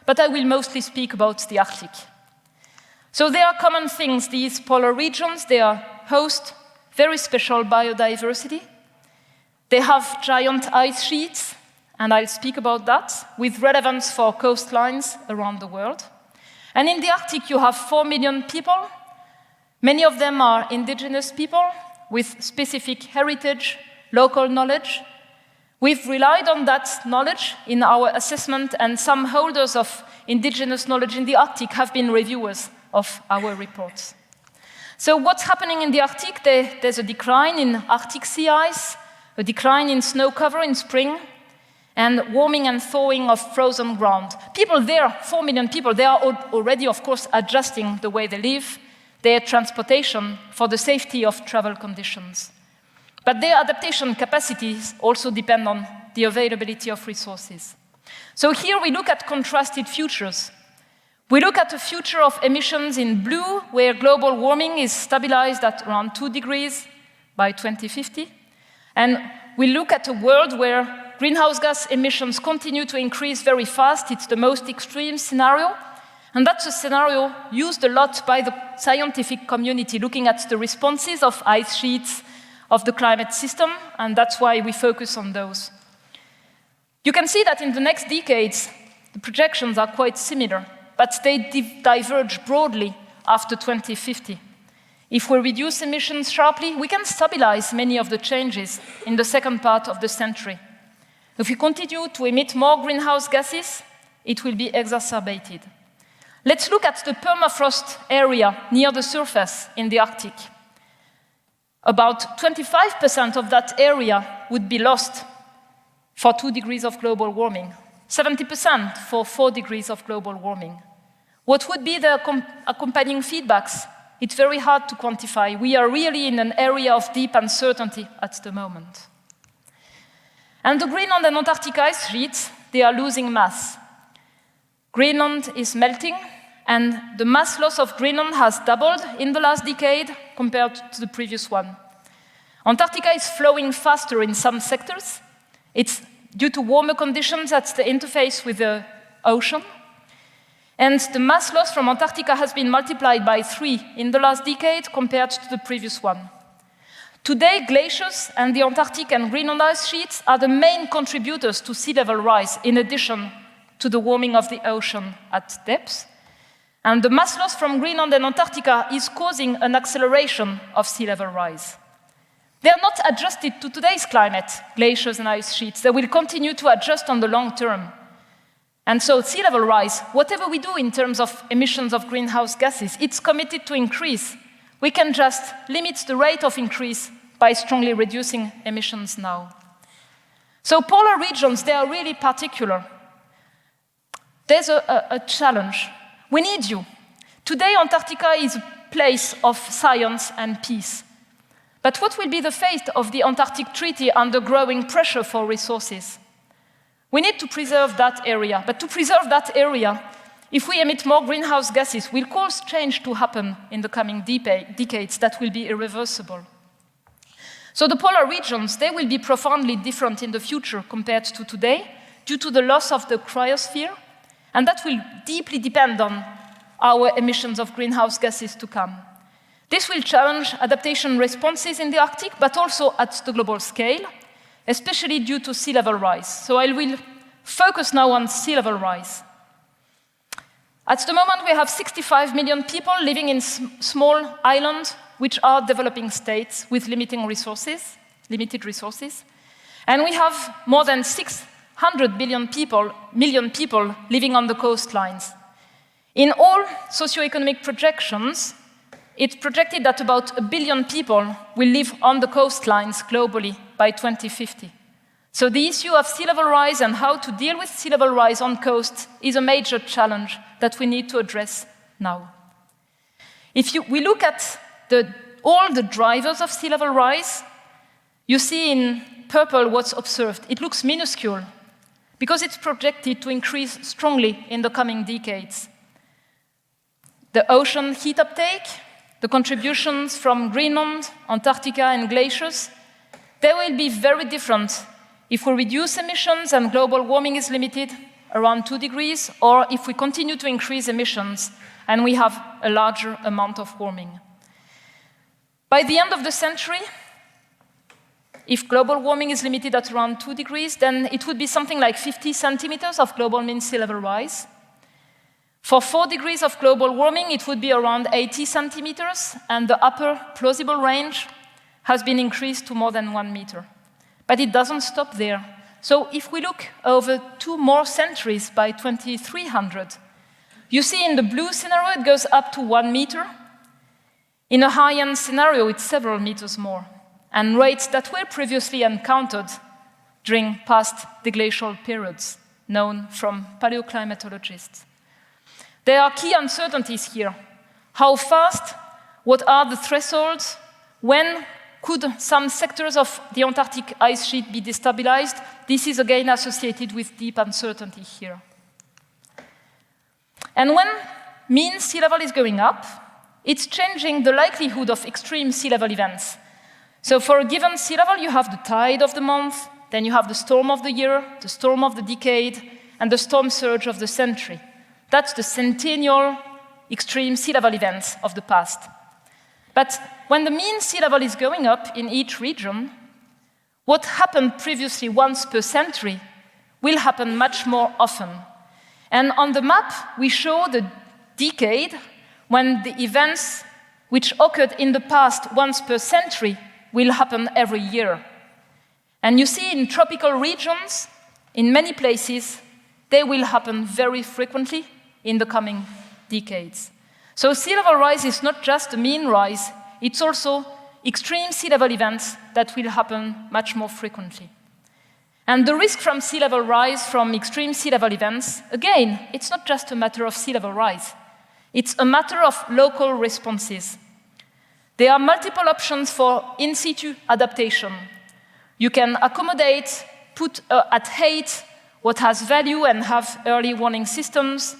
but I will mostly speak about the Arctic. So there are common things. These polar regions, they host very special biodiversity. They have giant ice sheets, and I'll speak about that, with relevance for coastlines around the world. And in the Arctic, you have 4 million people. Many of them are indigenous people with specific heritage, local knowledge. We've relied on that knowledge in our assessment, and some holders of indigenous knowledge in the Arctic have been reviewers of our reports. So what's happening in the Arctic? There's a decline in Arctic sea ice, a decline in snow cover in spring, and warming and thawing of frozen ground. People there, 4 million people, they are already, of course, adjusting the way they live, their transportation for the safety of travel conditions. But their adaptation capacities also depend on the availability of resources. So here we look at contrasted futures. We look at a future of emissions in blue, where global warming is stabilized at around 2 degrees by 2050. And we look at a world where greenhouse gas emissions continue to increase very fast. It's the most extreme scenario. And that's a scenario used a lot by the scientific community, looking at the responses of ice sheets, of the climate system, and that's why we focus on those. You can see that in the next decades, the projections are quite similar, but they diverge broadly after 2050. If we reduce emissions sharply, we can stabilize many of the changes in the second part of the century. If we continue to emit more greenhouse gases, it will be exacerbated. Let's look at the permafrost area near the surface in the Arctic. About 25% of that area would be lost for 2 degrees of global warming, 70% for 4 degrees of global warming. What would be the accompanying feedbacks? It's very hard to quantify. We are really in an area of deep uncertainty at the moment. And the Greenland and Antarctic ice sheets, they are losing mass. Greenland is melting, and the mass loss of Greenland has doubled in the last decade compared to the previous one. Antarctica is flowing faster in some sectors. It's due to warmer conditions at the interface with the ocean. And the mass loss from Antarctica has been multiplied by 3 in the last decade compared to the previous one. Today, glaciers and the Antarctic and Greenland ice sheets are the main contributors to sea level rise, in addition to the warming of the ocean at depth. And the mass loss from Greenland and Antarctica is causing an acceleration of sea level rise. They are not adjusted to today's climate, glaciers and ice sheets. They will continue to adjust on the long term. And so sea level rise, whatever we do in terms of emissions of greenhouse gases, it's committed to increase. We can just limit the rate of increase by strongly reducing emissions now. So polar regions, they are really particular. There's a challenge. We need you. Today, Antarctica is a place of science and peace. But what will be the fate of the Antarctic Treaty under growing pressure for resources? We need to preserve that area. But to preserve that area, if we emit more greenhouse gases, will cause change to happen in the coming decades that will be irreversible. So the polar regions, they will be profoundly different in the future compared to today due to the loss of the cryosphere, and that will deeply depend on our emissions of greenhouse gases to come. This will challenge adaptation responses in the Arctic, but also at the global scale, especially due to sea level rise. So I will focus now on sea level rise. At the moment, we have 65 million people living in small islands, which are developing states with limited resources. And we have more than 600 million people living on the coastlines. In all socioeconomic projections, it's projected that about 1 billion people will live on the coastlines globally by 2050. So the issue of sea level rise and how to deal with sea level rise on coasts is a major challenge that we need to address now. If we look at all the drivers of sea level rise, you see in purple what's observed. It looks minuscule because it's projected to increase strongly in the coming decades. The ocean heat uptake, the contributions from Greenland, Antarctica, and glaciers, they will be very different if we reduce emissions and global warming is limited around 2 degrees, or if we continue to increase emissions and we have a larger amount of warming. By the end of the century, if global warming is limited at around 2 degrees, then it would be something like 50 centimeters of global mean sea level rise. For 4 degrees of global warming, it would be around 80 centimeters, and the upper plausible range has been increased to more than 1 meter. But it doesn't stop there. So if we look over 2 more centuries by 2300, you see in the blue scenario it goes up to 1 meter. In a high-end scenario, it's several meters more, and rates that were previously encountered during past deglacial periods, known from paleoclimatologists. There are key uncertainties here. How fast? What are the thresholds? When could some sectors of the Antarctic ice sheet be destabilized? This is again associated with deep uncertainty here. And when mean sea level is going up, it's changing the likelihood of extreme sea level events. So for a given sea level, you have the tide of the month, then you have the storm of the year, the storm of the decade, and the storm surge of the century. That's the centennial extreme sea level events of the past. But when the mean sea level is going up in each region, what happened previously once per century will happen much more often. And on the map, we show the decade when the events which occurred in the past once per century will happen every year. And you see in tropical regions, in many places, they will happen very frequently in the coming decades. So sea level rise is not just a mean rise, it's also extreme sea level events that will happen much more frequently. And the risk from sea level rise, from extreme sea level events, again, it's not just a matter of sea level rise. It's a matter of local responses. There are multiple options for in situ adaptation. You can accommodate, put at height what has value and have early warning systems.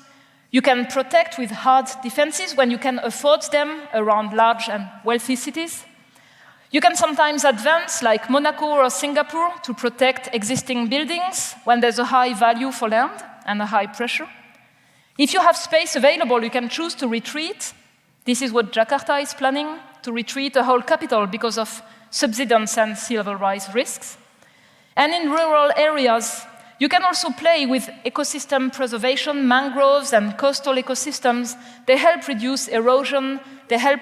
You can protect with hard defenses when you can afford them around large and wealthy cities. You can sometimes advance, like Monaco or Singapore, to protect existing buildings when there's a high value for land and a high pressure. If you have space available, you can choose to retreat. This is what Jakarta is planning, to retreat a whole capital because of subsidence and sea level rise risks. And in rural areas, you can also play with ecosystem preservation, mangroves and coastal ecosystems. They help reduce erosion, they help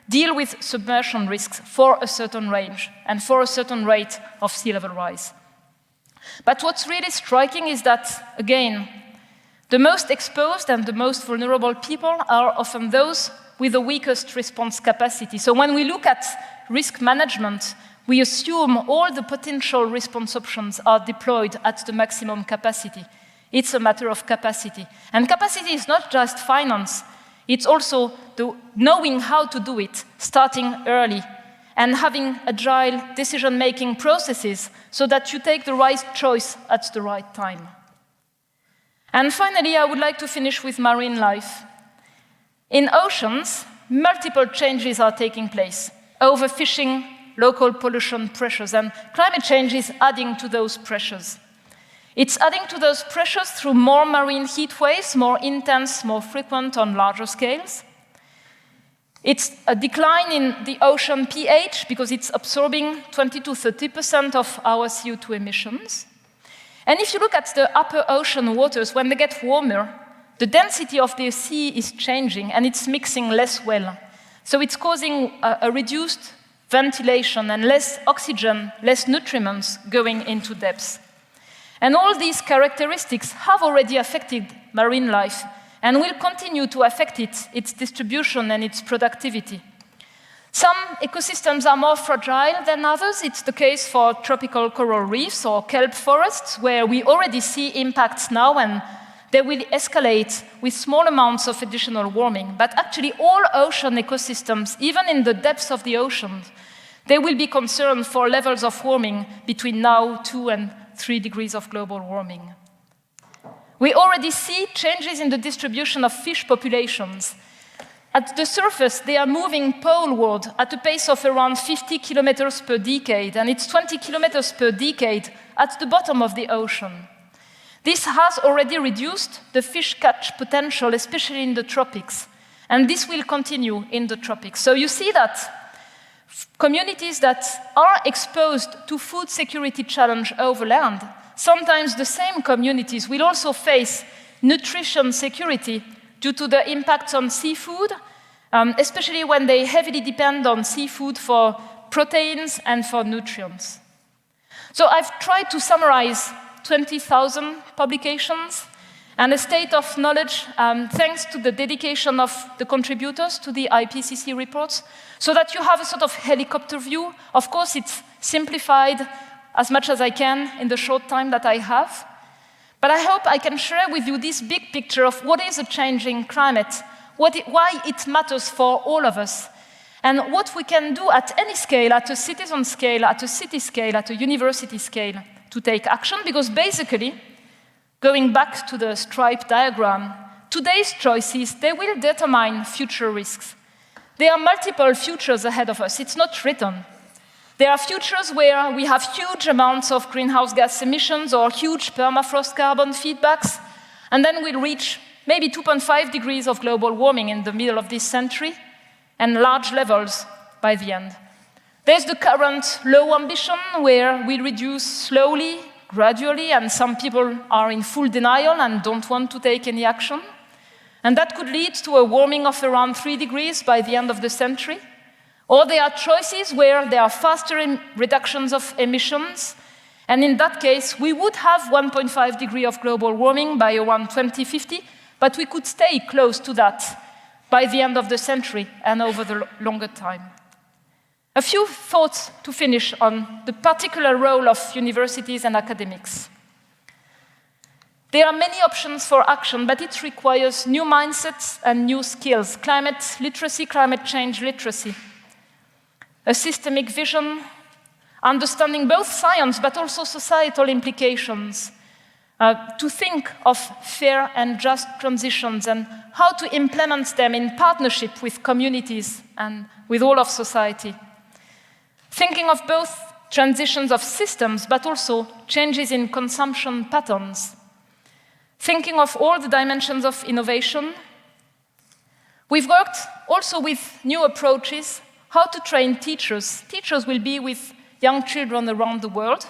deal with submersion risks for a certain range and for a certain rate of sea level rise. But what's really striking is that, again, the most exposed and the most vulnerable people are often those with the weakest response capacity. So when we look at risk management, we assume all the potential response options are deployed at the maximum capacity. It's a matter of capacity. And capacity is not just finance, it's also knowing how to do it, starting early, and having agile decision-making processes so that you take the right choice at the right time. And finally, I would like to finish with marine life. In oceans, multiple changes are taking place. Overfishing, local pollution pressures, and climate change is adding to those pressures. It's adding to those pressures through more marine heat waves, more intense, more frequent on larger scales. It's a decline in the ocean pH because it's absorbing 20 to 30% of our CO2 emissions. And if you look at the upper ocean waters, when they get warmer, the density of the sea is changing and it's mixing less well. So it's causing a reduced ventilation and less oxygen, less nutriments going into depths. And all these characteristics have already affected marine life and will continue to affect its distribution and its productivity. Some ecosystems are more fragile than others. It's the case for tropical coral reefs or kelp forests, where we already see impacts now and they will escalate with small amounts of additional warming. But actually all ocean ecosystems, even in the depths of the ocean, they will be concerned for levels of warming between now 2 and 3 degrees of global warming. We already see changes in the distribution of fish populations. At the surface, they are moving poleward at a pace of around 50 kilometers per decade, and it's 20 kilometers per decade at the bottom of the ocean. This has already reduced the fish catch potential, especially in the tropics, and this will continue in the tropics. So you see that communities that are exposed to food security challenge over land, sometimes the same communities will also face nutrition security due to the impacts on seafood, especially when they heavily depend on seafood for proteins and for nutrients. So I've tried to summarize 20,000 publications and a state of knowledge thanks to the dedication of the contributors to the IPCC reports, so that you have a sort of helicopter view. Of course, it's simplified as much as I can in the short time that I have. But I hope I can share with you this big picture of what is a changing climate, why it matters for all of us, and what we can do at any scale, at a citizen scale, at a city scale, at a university scale, to take action. Because basically, going back to the stripe diagram, today's choices, they will determine future risks. There are multiple futures ahead of us. It's not written. There are futures where we have huge amounts of greenhouse gas emissions or huge permafrost carbon feedbacks, and then we'll reach maybe 2.5 degrees of global warming in the middle of this century, and large levels by the end. There's the current low ambition, where we reduce slowly, gradually, and some people are in full denial and don't want to take any action. And that could lead to a warming of around 3 degrees by the end of the century. Or there are choices where there are faster reductions of emissions, and in that case, we would have 1.5 degrees of global warming by around 2050, but we could stay close to that by the end of the century and over the longer time. A few thoughts to finish on the particular role of universities and academics. There are many options for action, but it requires new mindsets and new skills: climate literacy, climate change literacy, a systemic vision, understanding both science but also societal implications, to think of fair and just transitions and how to implement them in partnership with communities and with all of society. Thinking of both transitions of systems but also changes in consumption patterns. thinking of all the dimensions of innovation. We've worked also with new approaches, how to train teachers. Teachers will be with young children around the world.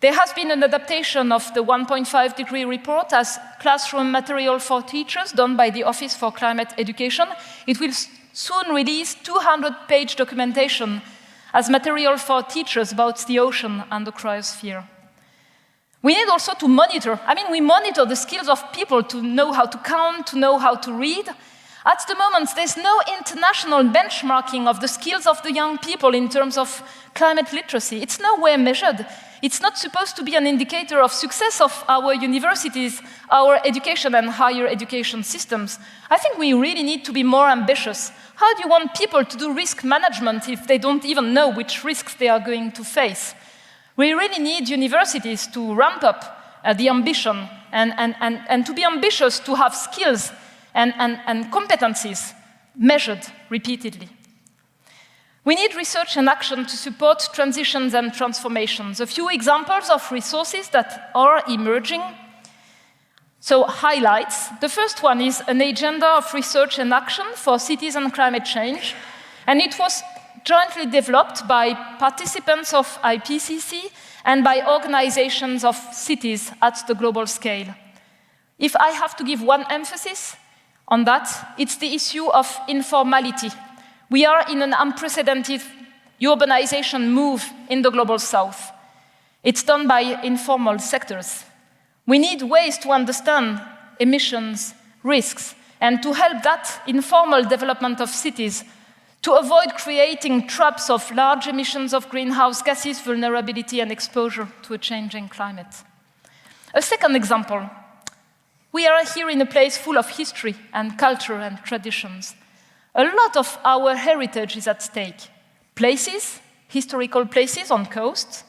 There has been an adaptation of the 1.5-degree report as classroom material for teachers done by the Office for Climate Education. It will soon release 200-page documentation as material for teachers about the ocean and the cryosphere. We need also to monitor. We monitor the skills of people to know how to count, to know how to read. At the moment, there's no international benchmarking of the skills of the young people in terms of climate literacy. It's nowhere measured. It's not supposed to be an indicator of success of our universities, our education and higher education systems. I think we really need to be more ambitious. How do you want people to do risk management if they don't even know which risks they are going to face? We really need universities to ramp up the ambition and to be ambitious, to have skills and competencies measured repeatedly. We need research and action to support transitions and transformations. A few examples of resources that are emerging. So, highlights. The first one is an agenda of research and action for cities and climate change. And it was jointly developed by participants of IPCC and by organizations of cities at the global scale. If I have to give one emphasis on that, it's the issue of informality. We are in an unprecedented urbanization move in the global south. It's done by informal sectors. We need ways to understand emissions, risks, and to help that informal development of cities to avoid creating traps of large emissions of greenhouse gases, vulnerability, and exposure to a changing climate. A second example. We are here in a place full of history and culture and traditions. A lot of our heritage is at stake. Places, historical places on coasts,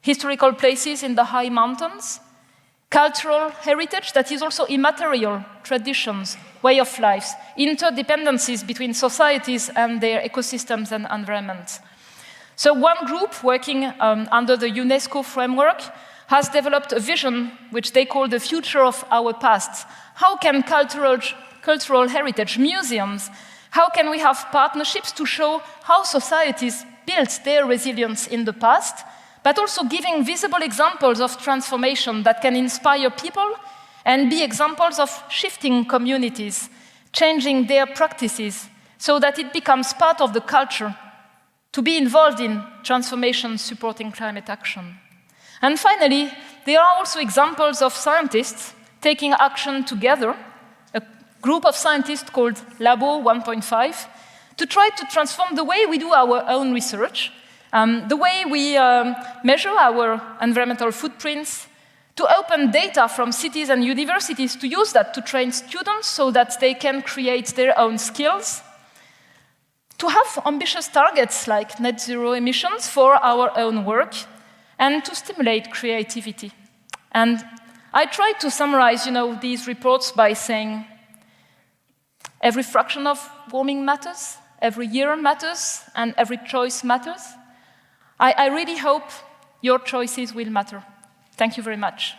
historical places in the high mountains, cultural heritage that is also immaterial, traditions, way of life, interdependencies between societies and their ecosystems and environments. So one group working under the UNESCO framework has developed a vision which they call the future of our past. How can cultural heritage, museums, how can we have partnerships to show how societies built their resilience in the past, but also giving visible examples of transformation that can inspire people and be examples of shifting communities, changing their practices so that it becomes part of the culture to be involved in transformation supporting climate action. And finally, there are also examples of scientists taking action together, a group of scientists called Labo 1.5, to try to transform the way we do our own research, the way we measure our environmental footprints, to open data from cities and universities to use that to train students so that they can create their own skills, to have ambitious targets like net zero emissions for our own work, and to stimulate creativity. And I try to summarize, these reports by saying every fraction of warming matters, every year matters, and every choice matters. I really hope your choices will matter. Thank you very much.